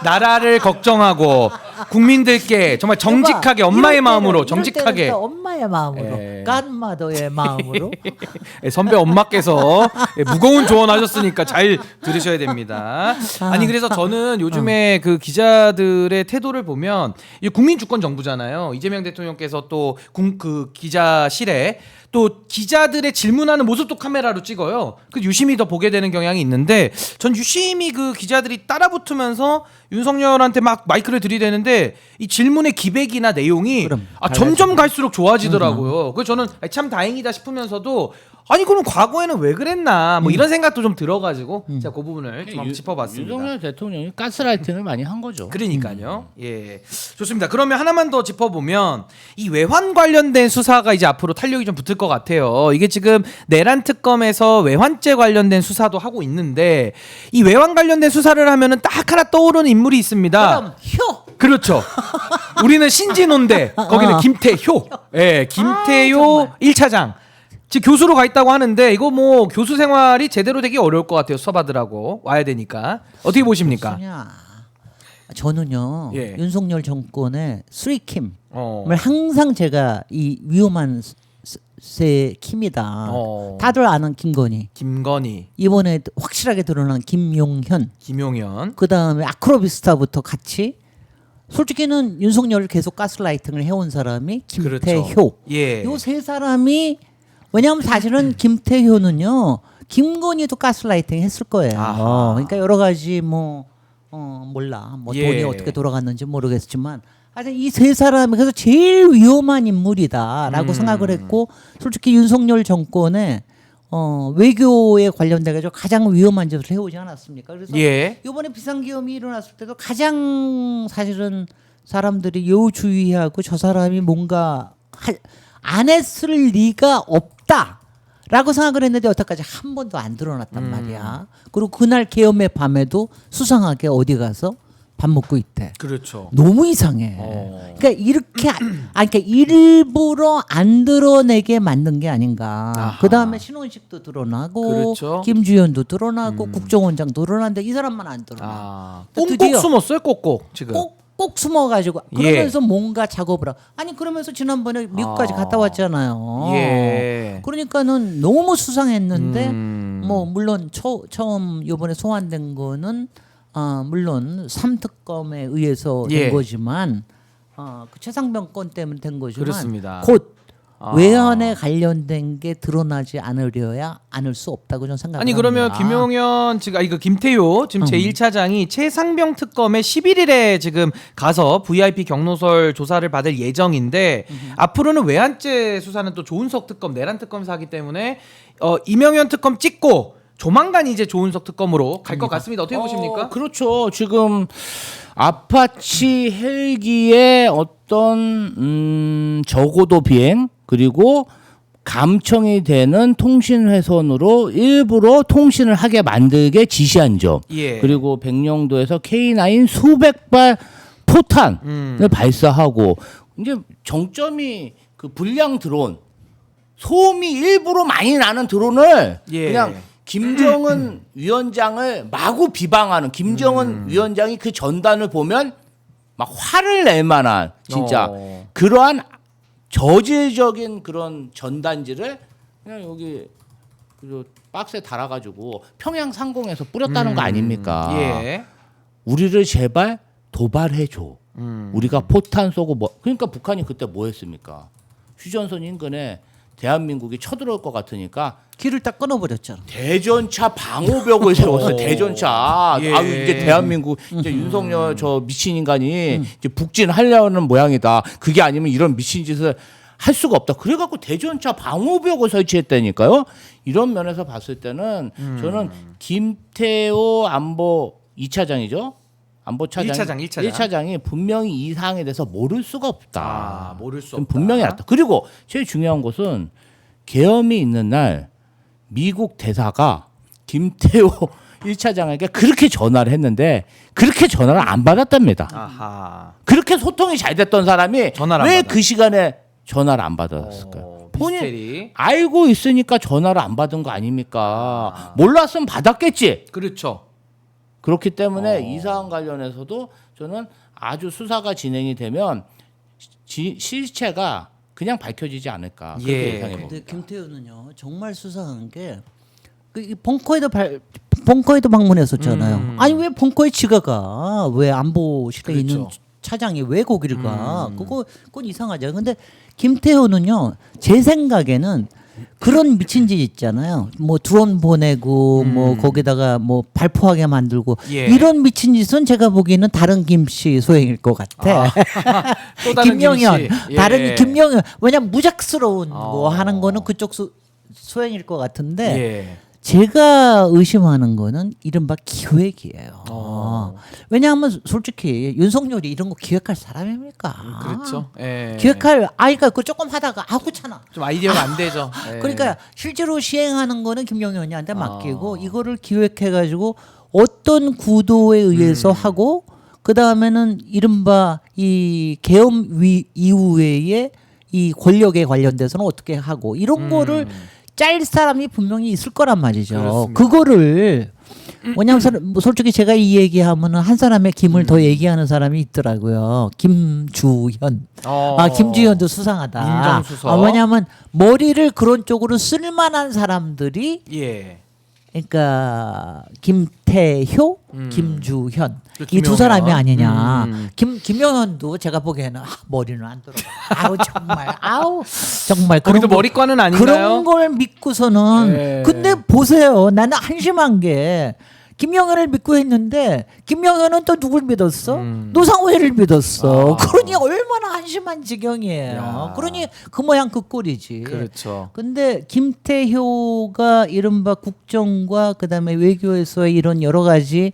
나라를 걱정하고 국민들께 정말 정직하게 엄마의 마음으로 정직하게 엄마의 마음으로 예. 갓마더의 마음으로 예, 선배 엄마께서 예, 무거운 조언하셨으니까 잘 들으셔야 됩니다. 아니 그래서 저는 요즘에 그 기자들의 태도를 보면 이 국민 주권 정부잖아요. 이재명 대통령께서 또 그 기자실에 또 기자들의 질문하는 모습도 카메라로 찍어요. 그 유심히 더 보게 되는 경향이 있는데 전 유심히 그 기자들이 따라붙으면서 윤석열한테 막 마이크를 들이대는데 이 질문의 기백이나 내용이 점점 갈수록 좋아지더라고요. 그래서 저는 참 다행이다 싶으면서도 아니 그럼 과거에는 왜 그랬나 뭐 이런 생각도 좀 들어가지고 제가 그 부분을 좀 한번 짚어봤습니다. 윤석열 대통령이 가스라이팅을 많이 한 거죠. 그러니까요. 예, 좋습니다. 그러면 하나만 더 짚어보면 이 외환 관련된 수사가 이제 앞으로 탄력이 좀 붙을 것 같아요. 이게 지금 내란 특검에서 외환죄 관련된 수사도 하고 있는데 이 외환 관련된 수사를 하면은 딱 하나 떠오르는 인물이 있습니다. 그럼 효 그렇죠. 우리는 신진호인데 거기는 김태효. 예, 김태효 1차장. 지금 교수로 가 있다고 하는데 이거 뭐 교수 생활이 제대로 되기 어려울 것 같아요. 수사 받으라고 와야 되니까. 어떻게 보십니까? 저는요. 예. 윤석열 정권의 쓰리킴을 어. 항상 제가 이 위험한 세 킴이다. 다들 아는 김건희. 김건희, 이번에 확실하게 드러난 김용현. 김용현. 그다음에 아크로비스타부터 같이 솔직히는 윤석열을 계속 가스라이팅을 해온 사람이 김태효. 그렇죠. 예. 요 세 사람이 왜냐하면 사실은 김태효는요 김건희도 가스라이팅 했을 거예요. 아하. 그러니까 여러 가지 몰라 뭐 예. 돈이 어떻게 돌아갔는지 모르겠지만 하여튼 이 세 사람이 그래서 제일 위험한 인물이다라고 생각을 했고 솔직히 윤석열 정권에 외교에 관련돼 가지고 가장 위험한 짓을 해오지 않았습니까? 그래서 예. 이번에 비상계엄이 일어났을 때도 가장 사실은 사람들이 요주의하고 저 사람이 뭔가 안 했을 리가 없다라고 생각을 했는데 여태까지 한 번도 안 드러났단 말이야. 그리고 그날 계엄의 밤에도 수상하게 어디 가서 밥 먹고 있대. 그렇죠. 너무 이상해. 그러니까 이렇게 그러니까 일부러 안 드러내게 만든 게 아닌가. 아하. 그 다음에 신원식도 드러나고, 그렇죠. 김주현도 드러나고, 국정원장도 드러났는데 이 사람만 안 드러나. 아, 드디어 꼭꼭 숨었어요, 꼭꼭 지금. 꼭 숨어가지고 그러면서 뭔가 작업을 하고. 아니 그러면서 지난번에 미국까지 갔다 왔잖아요. 예. 그러니까는 너무 수상했는데 음. 뭐 물론 처음 이번에 소환된 거는 물론 3특검에 의해서 된 예. 거지만 그 최상병 건 때문에 된 거지만 그렇습니다. 곧 아. 외환에 관련된 게 드러나지 않을 수 없다고 저는 생각합니다. 아니 그러면 김용현 지금 그 김태효 지금 제1차장이 최상병 특검에 11일에 지금 가서 VIP 경로설 조사를 받을 예정인데 앞으로는 외환죄 수사는 또 조은석 특검, 내란 특검에서 하기 때문에 이명현 특검 찍고 조만간 이제 조은석 특검으로 갈 것 같습니다. 어떻게 보십니까? 그렇죠. 지금 아파치 헬기의 어떤 저고도 비행 그리고 감청이 되는 통신회선으로 일부러 통신을 하게 만들게 지시한 점. 예. 그리고 백령도에서 K9 수백 발 포탄을 발사하고 이제 정점이 그 불량 드론 소음이 일부러 많이 나는 드론을 예. 그냥 김정은 위원장을 마구 비방하는 김정은 위원장이 그 전단을 보면 막 화를 낼 만한 진짜 그러한 저질적인 그런 전단지를 그냥 여기 그 박스에 달아가지고 평양 상공에서 뿌렸다는 거 아닙니까? 예. 우리를 제발 도발해줘. 우리가 포탄 쏘고 뭐 그러니까 북한이 그때 뭐 했습니까? 휴전선 인근에 대한민국이 쳐들어올 것 같으니까 길을 딱 끊어버렸잖아. 대전차 방호벽을 세웠어요. 대전차. 예. 아유 이제 대한민국 이제 윤석열 저 미친 인간이 이제 북진하려는 모양이다. 그게 아니면 이런 미친 짓을 할 수가 없다. 그래갖고 대전차 방호벽을 설치했다니까요. 이런 면에서 봤을 때는 저는 김태호 안보 2차장이죠. 안보차장 1차장이 분명히 이 사항에 대해서 모를 수가 없다. 모를 수 좀 없다. 분명히 알았다. 그리고 제일 중요한 것은 계엄이 있는 날 미국 대사가 김태호 1차장에게 그렇게 전화를 했는데 그렇게 전화를 안 받았답니다. 아하. 그렇게 소통이 잘 됐던 사람이 전화를 안 왜 받아. 그 시간에 전화를 안 받았을까요? 본인 미스테리. 알고 있으니까 전화를 안 받은 거 아닙니까? 몰랐으면 받았겠지. 그렇죠. 그렇기 때문에 이 사안 관련해서도 저는 아주 수사가 진행이 되면 실체가 그냥 밝혀지지 않을까 그렇게 예. 예상해 근데 봅니다. 김태우는요 정말 수상한 게 그 벙커에도 방문했었잖아요. 아니 왜 벙커에 지가 가? 왜 안보실에 그렇죠. 있는 차장이 왜 거기를 가? 그건 이상하죠. 근데 김태우는요 제 생각에는 그런 미친 짓 있잖아요. 뭐 드론 보내고 뭐 거기다가 뭐 발포하게 만들고 예. 이런 미친 짓은 제가 보기에는 다른 김씨 소행일 것 같아. 또 다른 김영현 김씨. 예. 다른 김영현 왜냐면 무작스러운 거 하는 거는 그쪽 소행일 것 같은데 예. 제가 의심하는 거는 이른바 기획이에요. 왜냐하면 솔직히 윤석열이 이런 거 기획할 사람입니까? 그렇죠. 예. 그러니까 그 조금 하다가 귀찮아. 좀 아이디어가 안 되죠. 예. 그러니까 실제로 시행하는 거는 김영현이한테 맡기고 이거를 기획해가지고 어떤 구도에 의해서 하고 그 다음에는 이른바 이 계엄 이후에 이 권력에 관련돼서는 어떻게 하고 이런 거를 짤 사람이 분명히 있을 거란 말이죠. 그렇습니다. 그거를 왜냐하면 솔직히 제가 이 얘기하면은 한 사람의 김을 더 얘기하는 사람이 있더라고요. 김주현. 김주현도 수상하다. 민정수석. 왜냐하면 머리를 그런 쪽으로 쓸 만한 사람들이 예. 그러니까 김태효, 김주현 그 이 두 김용현. 사람이 아니냐. 김영현도 제가 보기에는 머리는 안 들어. 정말 거기도 그런 머리과는 아닌가요? 그런 걸 믿고서는 예. 근데 보세요. 나는 한심한 게 김영현을 믿고 했는데 김영현은 또 누굴 믿었어? 노상호를 믿었어. 그러니 얼마나 한심한 지경이에요. 야. 그러니 그 모양 그 꼴이지. 그렇죠. 근데 김태효가 이른바 국정과 그다음에 외교에서의 이런 여러 가지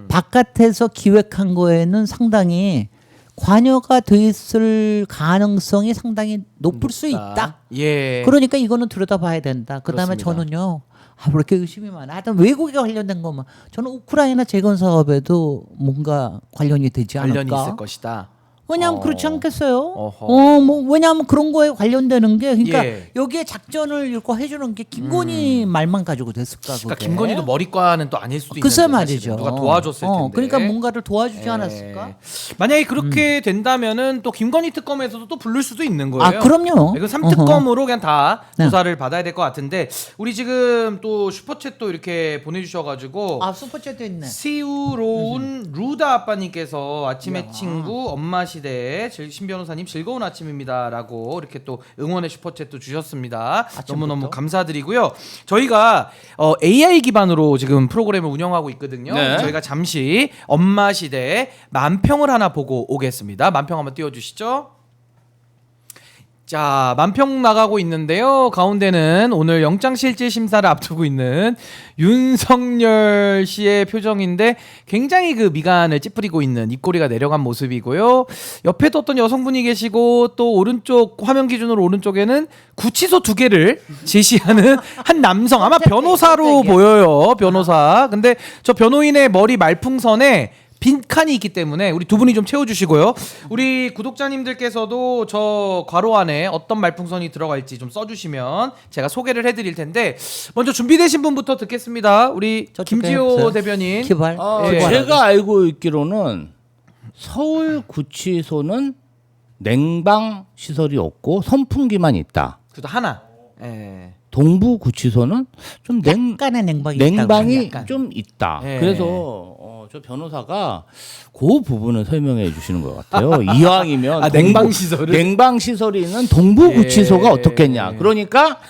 바깥에서 기획한 거에는 상당히 관여가 됐을 가능성이 상당히 높을 수 있다. 예. 그러니까 이거는 들여다봐야 된다. 그다음에 그렇습니다. 저는요. 왜 이렇게 의심이 많아? 하여튼 외국에 관련된 것만. 저는 우크라이나 재건 사업에도 뭔가 관련이 되지 않을까? 관련이 있을 것이다. 왜냐하면 그렇지 않겠어요? 어허. 뭐 왜냐하면 그런 거에 관련되는 게 그러니까 예. 여기에 작전을 이렇게 해주는 게 김건희 말만 가지고 됐을까? 그러니까 그게? 김건희도 머리과는 또 아닐 수도 있는데 글쎄 사실은 말이죠. 누가 도와줬을 텐데. 그러니까 뭔가를 도와주지 예. 않았을까? 만약에 그렇게 된다면은 또 김건희 특검에서도 또 부를 수도 있는 거예요. 아 그럼요. 이건 3특검으로 그냥 다 네. 조사를 받아야 될 것 같은데 우리 지금 또 슈퍼챗 또 이렇게 보내주셔가지고 아 슈퍼챗도 있네. 시우로운 루다 아빠님께서 아침의 친구 엄마 시대에 신 변호사님 즐거운 아침입니다라고 이렇게 또 응원의 슈퍼챗도 주셨습니다. 너무너무 감사드리고요. 저희가 AI 기반으로 지금 프로그램을 운영하고 있거든요. 네. 저희가 잠시 엄마 시대 만평을 하나 보고 오겠습니다. 만평 한번 띄워주시죠. 자, 만평 나가고 있는데요. 가운데는 오늘 영장실질 심사를 앞두고 있는 윤석열 씨의 표정인데 굉장히 그 미간을 찌푸리고 있는 입꼬리가 내려간 모습이고요. 옆에도 어떤 여성분이 계시고 또 오른쪽 화면 기준으로 오른쪽에는 구치소 2개를 제시하는 한 남성 아마 변호사로 보여요. 변호사. 근데 저 변호인의 머리 말풍선에 빈칸이 있기 때문에 우리 두 분이 좀 채워주시고요. 우리 구독자님들께서도 저 괄호 안에 어떤 말풍선이 들어갈지 좀 써주시면 제가 소개를 해드릴 텐데 먼저 준비되신 분부터 듣겠습니다. 우리 김지호 대변인. 기발. 예. 제가 알고 있기로는 서울 구치소는 냉방 시설이 없고 선풍기만 있다. 그래도 하나. 예. 동부 구치소는 좀 약간의 냉방이 냉방이 있다고. 좀 있다. 예. 그래서 저 변호사가 그 부분을 설명해 주시는 것 같아요. 이왕이면 냉방 시설을? 냉방 시설이 있는 동부 구치소가 예. 어떻겠냐. 그러니까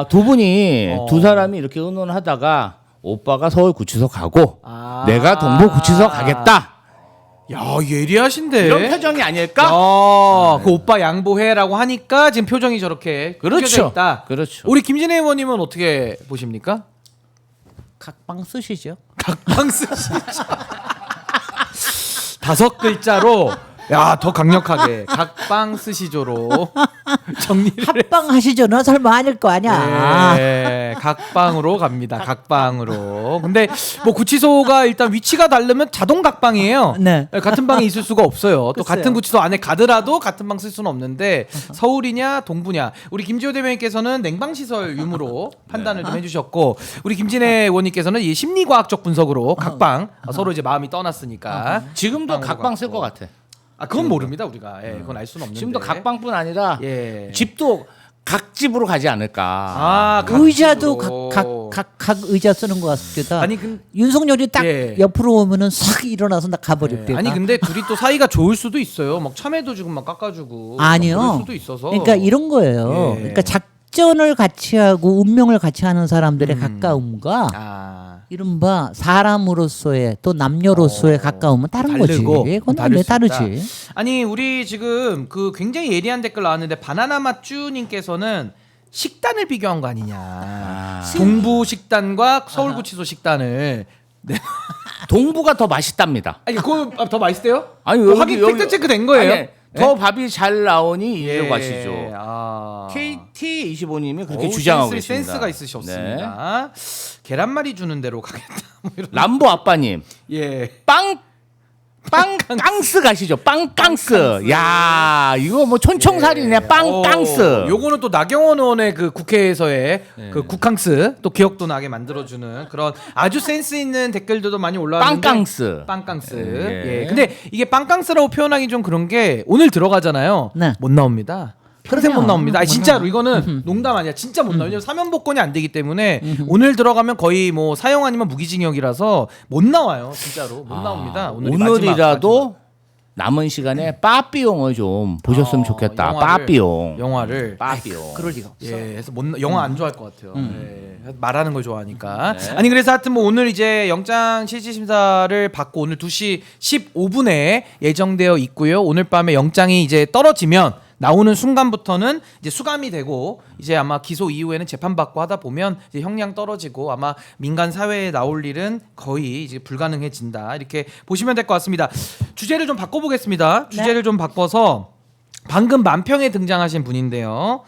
두 분이 두 사람이 이렇게 의논하다가 오빠가 서울 구치소 가고 내가 동부 구치소 가겠다. 야, 예리하신데. 이런 표정이 아닐까? 그 오빠 양보해라고 하니까 지금 표정이 저렇게 그렇죠. 구겨져 있다. 그렇죠. 우리 김진애 의원님은 어떻게 보십니까? 각방 쓰시죠. 각방 쓰시죠. 5글자로 야, 더 강력하게 각방 쓰시죠로 정리를 합방 하시죠는 설마 아닐 거 아니야. 네, 각방으로 갑니다. 각방으로. 근데 뭐 구치소가 일단 위치가 다르면 자동 각방이에요. 네. 같은 방에 있을 수가 없어요. 또 글쎄요. 같은 구치소 안에 가더라도 같은 방 쓸 수는 없는데 서울이냐 동부냐. 우리 김지호 대변인께서는 냉방 시설 유무로 판단을 좀 해주셨고 우리 김진애 의원님께서는 이 심리과학적 분석으로 각방 서로 이제 마음이 떠났으니까 지금도 각방 쓸 것 같아. 그건 모릅니다 우리가. 예, 그건 알 수는 없는데. 지금도 각방뿐 아니라 예. 집도 각 집으로 가지 않을까. 각 의자도 집으로. 각 의자 쓰는 것 같습니다. 아니 윤석열이 딱 예. 옆으로 오면은 싹 일어나서 나 가버릴게요. 아니 근데 둘이 또 사이가 좋을 수도 있어요. 막 참외도 지금 막 깎아주고. 아니요. 그럴 수도 있어서. 그러니까 이런 거예요. 예. 그러니까 작전을 같이 하고 운명을 같이 하는 사람들의 가까움과 이른바 사람으로서의 또 남녀로서의 가까움은 다른 거지. 다르고, 그건 다를 왜 수 있다. 다르지? 아니 우리 지금 그 굉장히 예리한 댓글 나왔는데 바나나 맛주님께서는 식단을 비교한 거 아니냐. 동부 식단과 서울구치소 식단을. 네. 동부가 더 맛있답니다. 아니 그거 더 맛있대요? 아니 그거 확인 팩트 체크 된 거예요? 아니, 더 밥이 잘 나오니 이리로 예. 가시죠. KT25님이 그렇게 주장하고 계십니다. 센스가 있으셨습니다. 계란말이 주는 대로 가겠다. 뭐 이런. 람보 아빠님, 예. 빵깡스 가시죠. 빵깡스. 야, 이거 뭐 촌청살이네. 빵깡스. 요거는 또 나경원 의원의 그 국회에서의 그 국캉스 또 기억도 나게 만들어주는 그런 아주 센스 있는 댓글들도 많이 올라왔는데. 빵깡스. 예. 근데 이게 빵깡스라고 표현하기 좀 그런 게 오늘 들어가잖아요. 네. 못 나옵니다. 평생 그럼요. 못 나옵니다. 아니, 진짜로 이거는 농담 아니야. 진짜 못 나와요. 왜냐면 사면 복권이 안 되기 때문에 오늘 들어가면 거의 뭐 사형 아니면 무기징역이라서 못 나와요. 진짜로 못 나옵니다. 오늘이 오늘이라도 마지막. 남은 시간에 빠삐용을 좀 보셨으면 좋겠다. 영화를 빠삐용. 그럴 리가 없어. 예, 그래서 영화 안 좋아할 것 같아요. 예, 말하는 걸 좋아하니까. 아니 그래서 하여튼 뭐 오늘 이제 영장 실질 심사를 받고 오늘 2시 15분에 예정되어 있고요. 오늘 밤에 영장이 이제 떨어지면 나오는 순간부터는 이제 수감이 되고 이제 아마 기소 이후에는 재판받고 하다 보면 이제 형량 떨어지고 아마 민간 사회에 나올 일은 거의 이제 불가능해진다 이렇게 보시면 될 것 같습니다. 주제를 좀 바꿔보겠습니다. 주제를 좀 바꿔서 방금 만평에 등장하신 분인데요.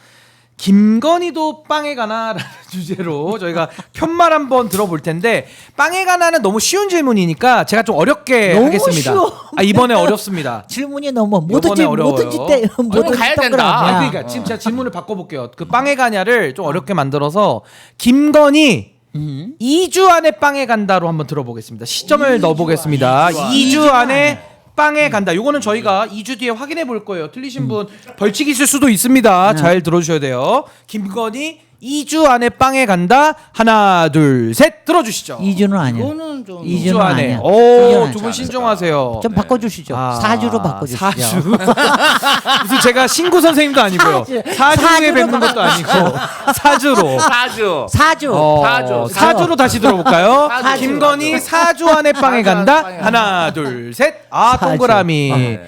김건희도 빵에 가나라는 주제로 저희가 편말 한번 들어볼 텐데 빵에 가나는 너무 쉬운 질문이니까 제가 좀 어렵게 너무 하겠습니다. 쉬워. 이번에 어렵습니다. 질문이 너무 요번에 어려워요. 뭐든지 때 뭐든지 가야 된다. 동그라미야. 그러니까 지금 제가 질문을 바꿔볼게요. 그 빵에 가냐를 좀 어렵게 만들어서 김건희 2주 안에 빵에 간다로 한번 들어보겠습니다. 시점을 넣어보겠습니다. 2주 안에 빵에 간다. 요거는 저희가 2주 뒤에 확인해 볼 거예요. 틀리신 분 벌칙 있을 수도 있습니다. 잘 들어주셔야 돼요. 김건희 2주 안에 빵에 간다. 하나 둘 셋 들어주시죠. 2주는 아니야. 이거는 좀 2주는 2주 안에. 아니야. 오, 두 분 신중하세요. 좀 바꿔주시죠. 아, 4주로 바꿔주시죠. 4주. 무슨 제가 신구 선생님도 아니고요. 4주에 사주로 뵙는 것도 아니고 4주로. 4주. 4주. 4주로 다시 들어볼까요? 사주. 김건희 4주 안에 빵에 4주 안에 간다. 빵에 하나, 둘, set아 사주. 동그라미.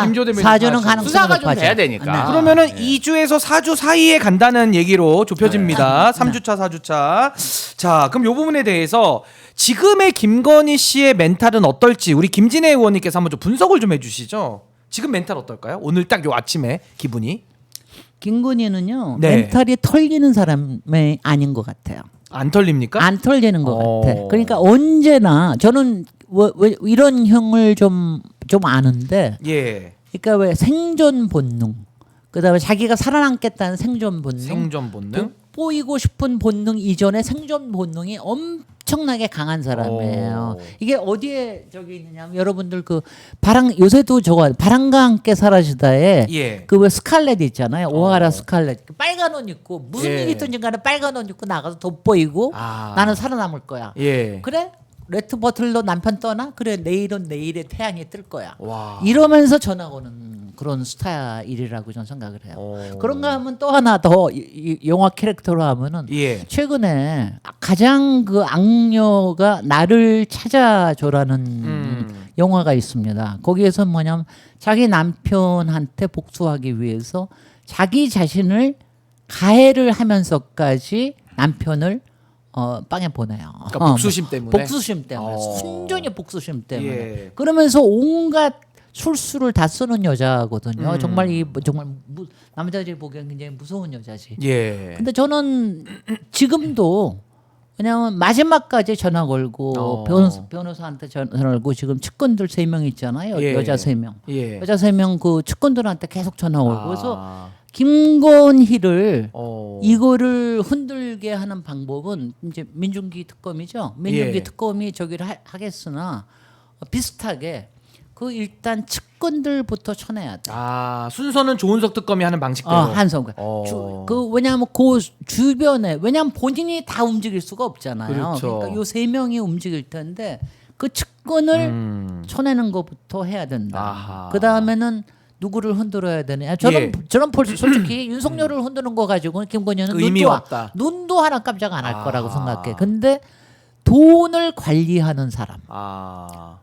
김조대면 4주는 가능성이 수사가 좀 높아져. 돼야 되니까. 네. 그러면은 2주에서 4주 사이에 간다는 얘기로 좁혀집니다. 3주차, 4주차. 자, 그럼 요 부분에 대해서 지금의 김건희 씨의 멘탈은 어떨지 우리 김진애 의원님께서 한번 좀 분석을 좀 해주시죠. 지금 멘탈 어떨까요? 오늘 딱 요 아침에 기분이 김건희는요 네. 멘탈이 털리는 사람이 아닌 것 같아요. 안 털립니까? 안 털리는 것 어. 같아. 그러니까 언제나 저는 왜 이런 형을 좀 아는데, 예. 그러니까 왜 생존 본능, 그다음에 자기가 살아남겠다는 생존 본능, 생존 본능. 돋보이고 싶은 본능 이전에 생존 본능이 엄청나게 강한 사람이에요. 이게 어디에 저기 있느냐면 여러분들 그 요새도 저거 바람과 함께 사라지다에 예. 그 왜 스칼렛 있잖아요. 오하라 스칼렛. 그 빨간 옷 입고 무슨 예. 일이 있든지 간에 빨간 옷 입고 나가서 돋보이고 아. 나는 살아남을 거야. 예. 그래? 레트 버틀러 남편 떠나? 그래 내일은 내일의 태양이 뜰 거야. 와. 이러면서 전화 오는 그런 스타일이라고 저는 생각을 해요. 오. 그런가 하면 또 하나 더 이 영화 캐릭터로 하면은 예. 최근에 가장 그 악녀가 나를 찾아줘라는 영화가 있습니다. 거기에서 뭐냐면 자기 남편한테 복수하기 위해서 자기 자신을 가해를 하면서까지 남편을 빵에 보내요. 그러니까 복수심 때문에? 복수심 때문에. 어. 순전히 복수심 때문에. 예. 그러면서 온갖 술수를 다 쓰는 여자거든요. 정말 정말 남자들이 보기엔 굉장히 무서운 여자지. 예. 근데 저는 지금도 왜냐하면 마지막까지 전화 걸고 변호사한테 전화 걸고 지금 측근들 3명 있잖아요. 예. 여자 3명. 예. 여자 3명 그 측근들한테 계속 전화 걸고 아. 그래서 김건희를 어. 이거를 흔들게 하는 방법은 이제 민중기 특검이죠. 민중기 예. 특검이 저기를 하겠으나 비슷하게 그 일단 측근들부터 쳐내야 돼. 아, 순서는 조은석 특검이 하는 방식대로. 한성근. 어. 그 왜냐하면 그 주변에 왜냐하면 본인이 다 움직일 수가 없잖아요. 그렇죠. 그러니까 요 3명이 움직일 텐데 그 측근을 쳐내는 것부터 해야 된다. 아하. 그 다음에는 누구를 흔들어야 되냐? 저는 솔직히 윤석열을 흔드는 거 가지고는 김건희는 그 의미 없다. 눈도 하나 깜짝 안 할 아. 거라고 생각해. 근데 돈을 관리하는 사람 아.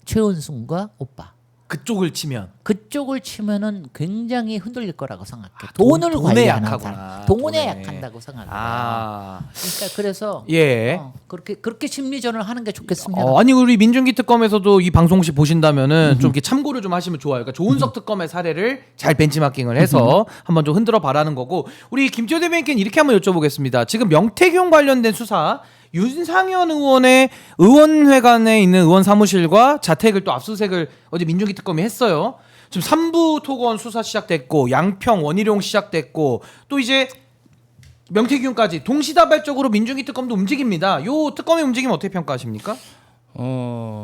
최은순과 오빠 그쪽을 치면 그쪽을 치면은 굉장히 흔들릴 거라고 생각해. 아, 돈을 돈에 관리하는 약하구나. 사람, 돈에 돈에. 약한다고 생각해요. 아. 그러니까 그래서 예. 그렇게 심리전을 하는 게 좋겠습니다. 아니 우리 민중기 특검에서도 이 방송 혹시 보신다면은 좀 이렇게 참고를 좀 하시면 좋아요. 그러니까 조은석 특검의 사례를 잘 벤치마킹을 해서 한번 좀 흔들어 봐라는 거고 우리 김지호 대변인께는 이렇게 한번 여쭤보겠습니다. 지금 명태균 관련된 수사 윤상현 의원의 의원회관에 있는 의원 사무실과 자택을 또 압수수색을 어제 민중기 특검이 했어요. 지금 3부 토건 수사 시작됐고 양평 원희룡 시작됐고 또 이제 명태균까지 동시다발적으로 민중기 특검도 움직입니다. 요 특검의 움직임 어떻게 평가하십니까?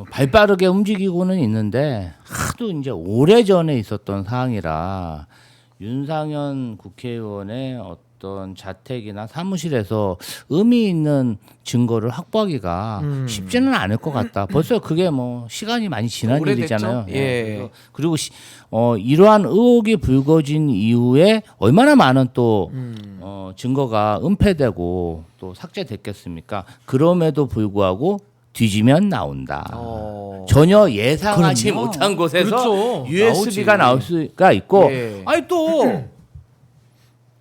발빠르게 움직이고는 있는데 하도 이제 오래전에 있었던 사항이라 윤상현 국회의원의 어떤 자택이나 사무실에서 의미 있는 증거를 확보하기가 쉽지는 않을 것 같다. 벌써 그게 뭐 시간이 많이 지난 오래됐죠? 일이잖아요. 예. 그리고 이러한 의혹이 불거진 이후에 얼마나 많은 또 증거가 은폐되고 또 삭제됐겠습니까? 그럼에도 불구하고 뒤지면 나온다. 전혀 예상하지 그럼요. 못한 곳에서 그렇죠. USB가 나오지. 나올 수가 있고, 예. 아니 또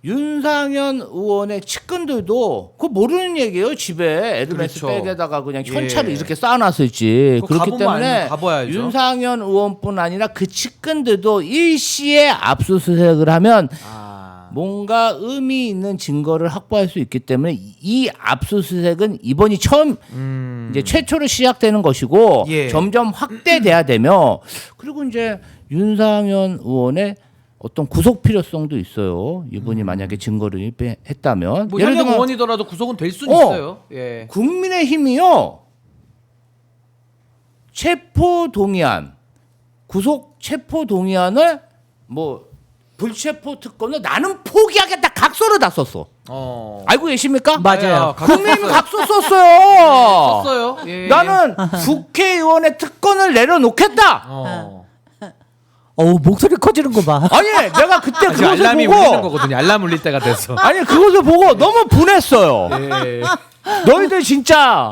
윤상현 의원의 측근들도 그거 모르는 얘기예요. 집에 에르메스 그렇죠. 백에다가 그냥 현찰을 예. 이렇게 쌓아놨을지. 그거 그렇기 가보면 때문에 가봐야죠. 윤상현 의원뿐 아니라 그 측근들도 일시에 압수수색을 하면 뭔가 의미 있는 증거를 확보할 수 있기 때문에 이 압수수색은 이번이 처음 이제 최초로 시작되는 것이고 예. 점점 확대돼야 되며 그리고 이제 윤상현 의원의 어떤 구속 필요성도 있어요. 이분이 만약에 증거를 입했다면 뭐 현역 의원이더라도 구속은 될 수는 어. 있어요. 예. 국민의힘이요. 체포 동의안, 구속 체포 동의안을 뭐 불체포 특권을 나는 포기하겠다 각서를 다 썼어. 알고 계십니까? 맞아요. 국민의힘 각서 썼어요. 썼어요. 예. 나는 국회의원의 특권을 내려놓겠다. 목소리 커지는 거 봐. 아니 내가 그때 지금 그것을 알람이 울리는 보고 거거든요. 알람 울릴 때가 돼서. 아니 그것을 보고 너무 분했어요. 예. 너희들 진짜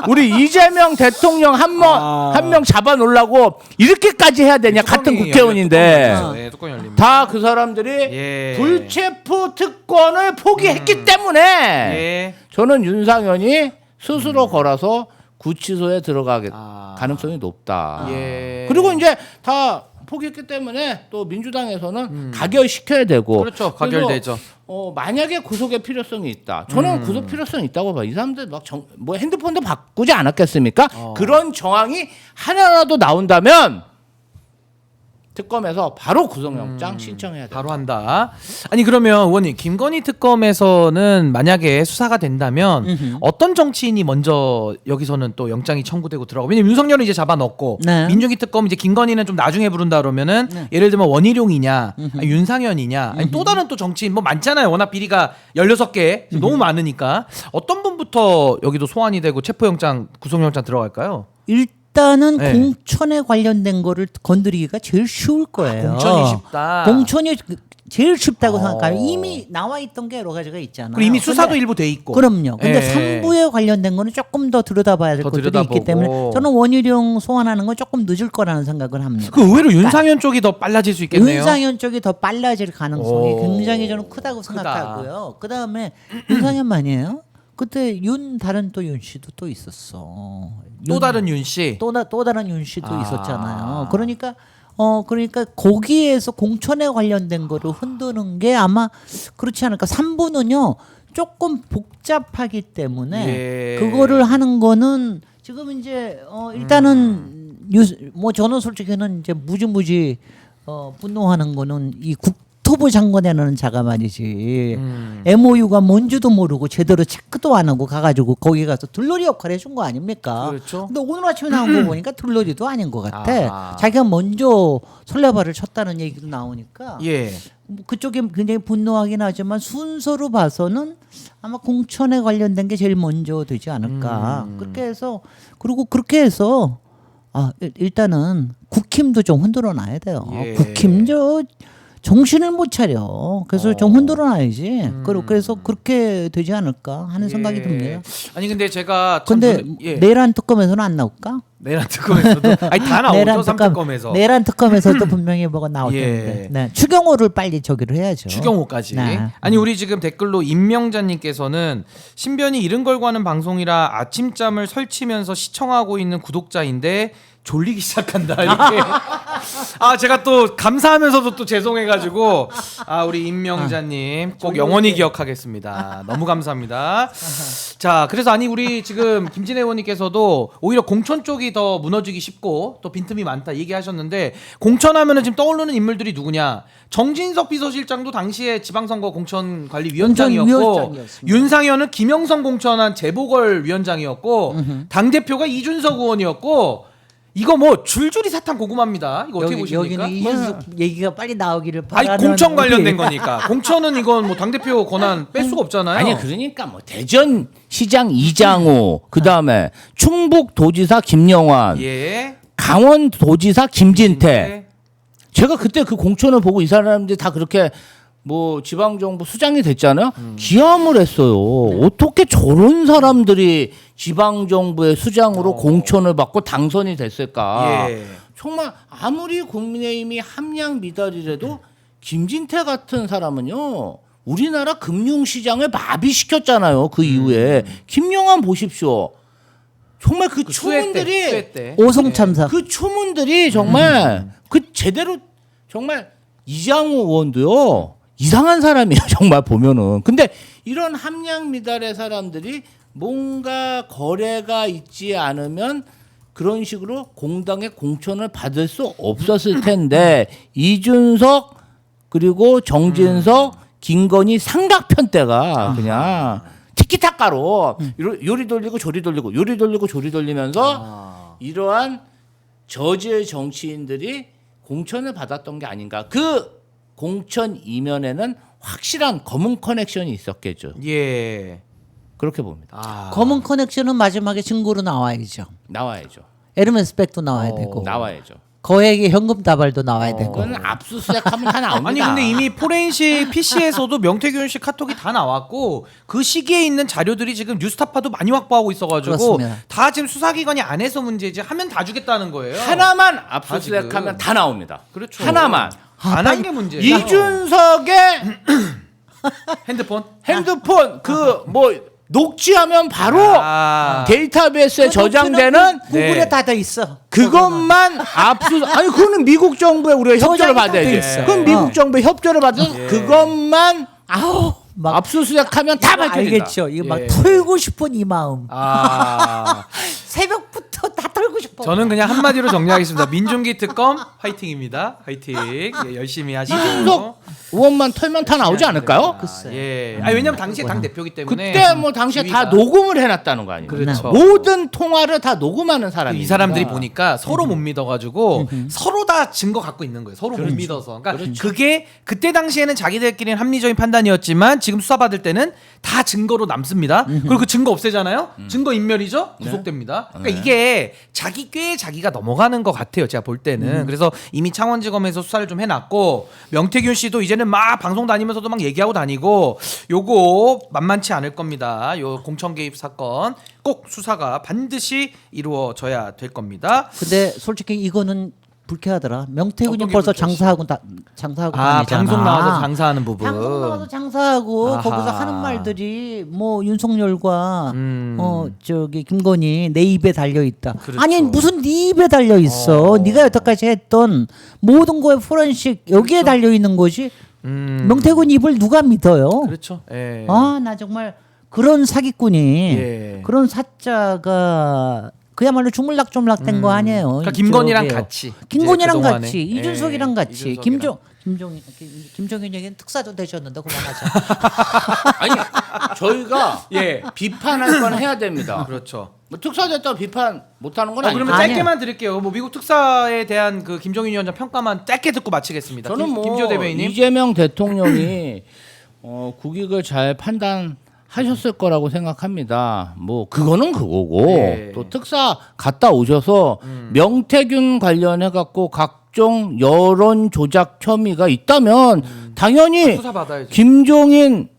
우리 이재명 대통령 한 명 잡아 놓으려고 이렇게까지 해야 되냐 같은 국회의원인데 네, 뚜껑이 열립니다. 다 그 사람들이 예. 불체포 특권을 포기했기 때문에 예. 저는 윤상현이 스스로 걸어서 구치소에 들어가게 가능성이 높다. 예. 그리고 이제 다 포기했기 때문에 또 민주당에서는 가결시켜야 되고 그렇죠. 그래서 가결되죠. 만약에 구속의 필요성이 있다. 저는 구속 필요성이 있다고 봐요. 이 사람들 막 뭐 핸드폰도 바꾸지 않았겠습니까? 그런 정황이 하나라도 나온다면 특검에서 바로 구속영장 신청해야 돼요. 바로 한다. 아니 그러면 의원님 김건희 특검에서는 만약에 수사가 된다면 어떤 정치인이 먼저 여기서는 또 영장이 청구되고 들어가고 왜냐면 윤석열은 이제 잡아넣고 네. 민중기 특검 이제 김건희는 좀 나중에 부른다 그러면은 예를 들면 원희룡이냐 아니 윤상현이냐 아니 또 다른 또 정치인 뭐 많잖아요. 워낙 비리가 16개 너무 많으니까 어떤 분부터 여기도 소환이 되고 체포영장 구속영장 들어갈까요? 일단은 네. 공천에 관련된 거를 건드리기가 제일 쉬울 거예요. 공천이 쉽다. 공천이 제일 쉽다고 어. 생각해요. 이미 나와 있던 게 여러 가지가 있잖아요. 그리고 이미 수사도 근데- 일부 돼 있고. 그럼요. 근데 예. 3부에 관련된 거는 조금 더 들여다봐야 될 더 것들이 들여다보고. 있기 때문에 저는 원희룡 소환하는 건 조금 늦을 거라는 생각을 합니다. 그 의외로 윤상현 쪽이 더 빨라질 수 있겠네요. 윤상현 쪽이 더 빨라질 가능성이 오. 굉장히 저는 크다고 크다. 생각하고요. 그 다음에 윤상현만이에요. 그때 다른 또 윤 씨도 또 있었어. 또 다른 윤 씨. 또 다른 윤 씨도 아. 있었잖아요. 그러니까 거기에서 공천에 관련된 거를 흔드는 게 아마 그렇지 않을까. 3부는요 조금 복잡하기 때문에 예. 그거를 하는 거는 지금 이제 일단은 뭐 저는 솔직히는 이제 무지무지 분노하는 거는 이 국토부 장관이라는 자가 말이지 MOU가 뭔지도 모르고 제대로 체크도 안 하고 가가지고 거기 가서 들러리 역할 해준 거 아닙니까? 그렇죠. 근데 오늘 아침에 나온 거 보니까 들러리도 아닌 것 같아. 아하. 자기가 먼저 설레발을 쳤다는 얘기도 나오니까 예. 뭐 그쪽이 굉장히 분노하긴 하지만 순서로 봐서는 아마 공천에 관련된 게 제일 먼저 되지 않을까. 그렇게 해서 그리고 그렇게 해서 일단은 국힘도 좀 흔들어 놔야 돼요. 예. 국힘 정신을 못 차려. 그래서 좀 흔들어 놔야지. 그래서 그렇게 되지 않을까 하는 생각이 예. 듭니다. 아니 근데 제가 참 근데 예. 내란 특검에서는 안 나올까? 내란 특검에서도 아니 다 나오죠. 3특검에서. 내란 특검에서도 분명히 뭐가 나올 예. 텐데. 네. 추경호를 빨리 저기를 해야죠. 추경호까지. 네. 아니 우리 지금 댓글로 임명자님께서는 신변이 이른 걸고 하는 방송이라 아침잠을 설치면서 시청하고 있는 구독자인데 졸리기 시작한다 이렇게. 제가 또 감사하면서도 또 죄송해가지고 우리 임명자님 꼭 영원히 기억하겠습니다. 너무 감사합니다. 자 그래서 아니 우리 지금 김진애 의원님께서도 오히려 공천 쪽이 더 무너지기 쉽고 또 빈틈이 많다 얘기하셨는데 공천하면은 지금 떠오르는 인물들이 누구냐? 정진석 비서실장도 당시에 지방선거 공천관리위원장이었고 공천위원장이었습니다. 윤상현은 김영선 공천한 재보궐 위원장이었고 당 대표가 이준석 의원이었고. 이거 뭐 줄줄이 사탕 고구마입니다. 이거 어떻게 보십니까? 여기는 이준석 얘기가 빨리 나오기를 아니 바라는 공천 우리- 관련된 거니까. 공천은 이건 뭐 당대표 권한 뺄 수가 없잖아요. 아니 그러니까 뭐 대전 시장 이장호, 그 다음에 충북 도지사 김영환, 예. 강원 도지사 김진태. 네. 제가 그때 그 공천을 보고 이 사람들이 다 그렇게 뭐 지방정부 수장이 됐잖아요. 기함을 했어요. 어떻게 저런 사람들이 지방정부의 수장으로 공천을 받고 당선이 됐을까? 예. 정말 아무리 국민의힘이 함량 미달이라도 김진태 같은 사람은요. 우리나라 금융시장을 마비시켰잖아요. 그 이후에 김영환 보십시오. 정말 그 초문들이 수해 때. 오송 참사. 그 초문들이 정말 그 제대로 정말 이장호 의원도요 이상한 사람이에요 정말 보면은. 근데 이런 함량 미달의 사람들이 뭔가 거래가 있지 않으면 그런 식으로 공당의 공천을 받을 수 없었을 텐데 이준석 그리고 정진석 김건희 삼각편 때가 그냥 티키타카로 요리 돌리고 조리 돌리고 요리 돌리고 조리 돌리면서 이러한 저지의 정치인들이 공천을 받았던 게 아닌가. 그 공천 이면에는 확실한 검은 커넥션이 있었겠죠. 예. 그렇게 봅니다. 아. 검은 커넥션은 마지막에 증거로 나와야죠. 나와야죠. 에르메스백도 나와야 되고 나와야죠. 거액의 현금 다발도 나와야 되고. 그건 압수수색하면 다 나옵니다. 아니 근데 이미 포렌식 PC에서도 명태균 씨 카톡이 다 나왔고 그 시기에 있는 자료들이 지금 뉴스타파도 많이 확보하고 있어가지고 그렇습니다. 다 지금 수사기관이 안에서 문제지 하면 다 주겠다는 거예요. 하나만 압수수색하면 지금. 다 나옵니다. 그렇죠. 하나만. 안 한 게 문제예요. 이준석의 핸드폰. 핸드폰 그 뭐 녹취하면 바로 아. 데이터베이스에 저장되는 네. 구글에 다 돼 있어. 그것만 압수 아니 그거는 미국 정부에 우리가 협조를 저장이 다 받아야지. 돼 있어. 그럼 미국 정부에 협조를 받아서 예. 그것만 아우 막 압수수색하면 다 밝혀진다. 알겠죠. 이거 막 예. 털고 싶은 이 마음. 아. 새벽부터 다 털고 싶어. 저는 그냥 한마디로 정리하겠습니다. 민중기 특검 화이팅입니다. 화이팅. 예, 열심히 하시고. 이준석 의원만 털면 다 나오지 않을까요? 글쎄. 예. 아 왜냐면 당시에 당 대표기 때문에 그때 뭐 당시에 다 지위가- 녹음을 해놨다는 거 아니에요? 그렇죠. 모든 통화를 다 녹음하는 사람이. 이 사람들이 보니까 서로 못 믿어가지고 서로 다 증거 갖고 있는 거예요. 서로 못 믿어서. 그러니까 그게 그때 당시에는 자기들끼리는 합리적인 판단이었지만 지금 수사받을 때는 다 증거로 남습니다. 그리고 그 증거 없애잖아요. 증거 인멸이죠. 구속됩니다. 그러니까 이게 자기 꾀에 자기가 넘어가는 것 같아요. 제가 볼 때는. 그래서 이미 창원지검에서 수사를 좀 해놨고 명태균 씨도 이제는 막 방송 다니면서도 막 얘기하고 다니고 요거 만만치 않을 겁니다. 요 공천 개입 사건 꼭 수사가 반드시 이루어져야 될 겁니다. 근데 솔직히 이거는 불쾌하더라. 명태균이 어떤 게 벌써 불쾌했어? 장사하고 아 다니잖아. 방송 나와서 장사하는 부분. 방송 나와서 장사하고 아하. 거기서 하는 말들이 뭐 윤석열과 음. 저기 김건희 내 입에 달려 있다. 그렇죠. 아니 무슨 네 입에 달려 있어. 네가 여태까지 했던 모든 거에 포렌식 여기에 달려 있는 것이 명태균 입을 누가 믿어요? 그렇죠. 예. 아 나 정말 그런 사기꾼이 예. 그런 사자가 그야말로 주물락주물락된 거 아니에요. 그러니까 김건희랑 이쪽에요. 같이 김건희랑 이제 그동안에. 같이 이준석이랑 예, 같이 이준석이랑. 김종인 얘기는 특사도 되셨는데 그만하자. 아니 저희가 예. 비판할 건 해야 됩니다. 그렇죠. 뭐 특사됐다고 비판 못하는 건 그러면 아니죠. 짧게만 드릴게요. 뭐 미국 특사에 대한 그 김종인 위원장 평가만 짧게 듣고 마치겠습니다. 저는 뭐 김지호 대변인님. 이재명 대통령이 국익을 잘 판단하셨을 거라고 생각합니다. 뭐 그거는 그거고 예. 또 특사 갔다 오셔서 명태균 관련해 갖고 각종 여론 조작 혐의가 있다면 당연히 수사 받아야죠. 김종인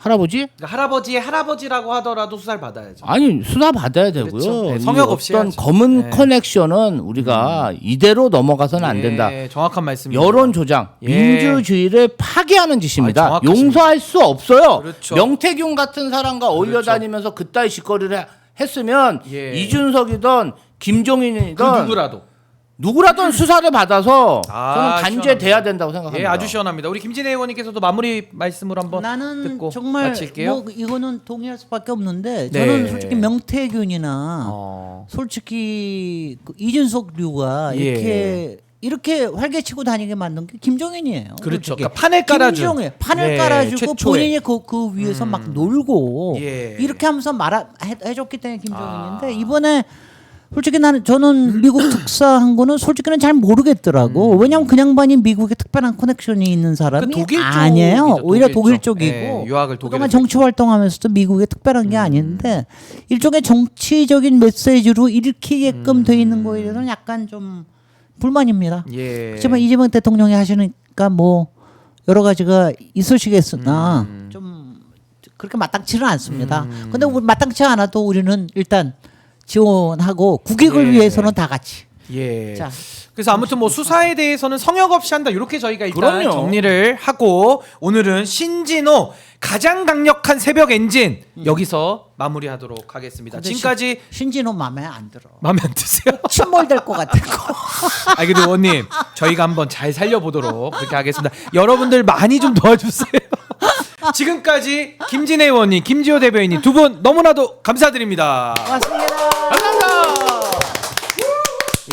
할아버지 그러니까 할아버지의 할아버지라고 하더라도 수사를 받아야죠. 아니 수사 받아야 되고요. 그렇죠. 네, 이 성역 없이 어떤 해야죠. 검은 네. 커넥션은 우리가 이대로 넘어가서는 안 된다. 예, 정확한 말씀입니다. 여론 조장, 예. 민주주의를 파괴하는 짓입니다. 아, 정확하십니다. 용서할 수 없어요. 그렇죠. 명태균 같은 사람과 어울려다니면서 그따위 짓거리를 했으면 예. 이준석이든 그 김종인이든 누구라도 수사를 받아서 아, 저는 단죄돼야 된다고 생각합니다. 예, 아주 시원합니다. 우리 김진애 의원님께서도 마무리 말씀으로 한번 나는 듣고 정말 마칠게요. 뭐 이거는 동의할 수밖에 없는데 네. 저는 솔직히 명태균이나 어. 솔직히 그 이준석류가 예. 이렇게 활개치고 다니게 만든 게 김종인이에요. 그렇죠. 솔직히. 그러니까 판을 깔아준. 김종인 판을 네, 깔아주고 최초에. 본인이 그 위에서 막 놀고 예. 이렇게 하면서 해줬기 때문에 김종인인데 이번에 솔직히 저는 미국 특사한 거는 솔직히는 잘 모르겠더라고. 왜냐면 그 양반이 미국에 특별한 커넥션이 있는 사람이 그 독일 아니에요. 쪽이죠, 오히려 독일 독일 쪽. 쪽이고 예, 유학을 독일에 그동안 정치 활동하면서도 미국에 특별한 게 아닌데 일종의 정치적인 메시지로 일으키게끔 돼 있는 거에 대해서는 약간 좀 불만입니다. 예. 그렇지만 이재명 대통령이 하시니까 뭐 여러 가지가 있으시겠으나 좀 그렇게 마땅치는 않습니다. 근데 마땅치 않아도 우리는 일단 지원하고 국익을 예. 위해서는 다 같이. 예. 자, 그래서 아무튼 뭐 수사에 대해서는 성역 없이 한다 이렇게 저희가 일단 그럼요. 정리를 하고 오늘은 신진호 가장 강력한 새벽 엔진 여기서 마무리하도록 하겠습니다. 근데 지금까지 신진호 마음에 안 들어. 마음에 안 드세요? 침몰될 것 같은 거. 아 그래도 의원님 저희가 한번 잘 살려보도록 그렇게 하겠습니다. 여러분들 많이 좀 도와주세요. 지금까지 김진애 의원님, 김지호 대변인님 두 분 너무나도 감사드립니다. 고맙습니다.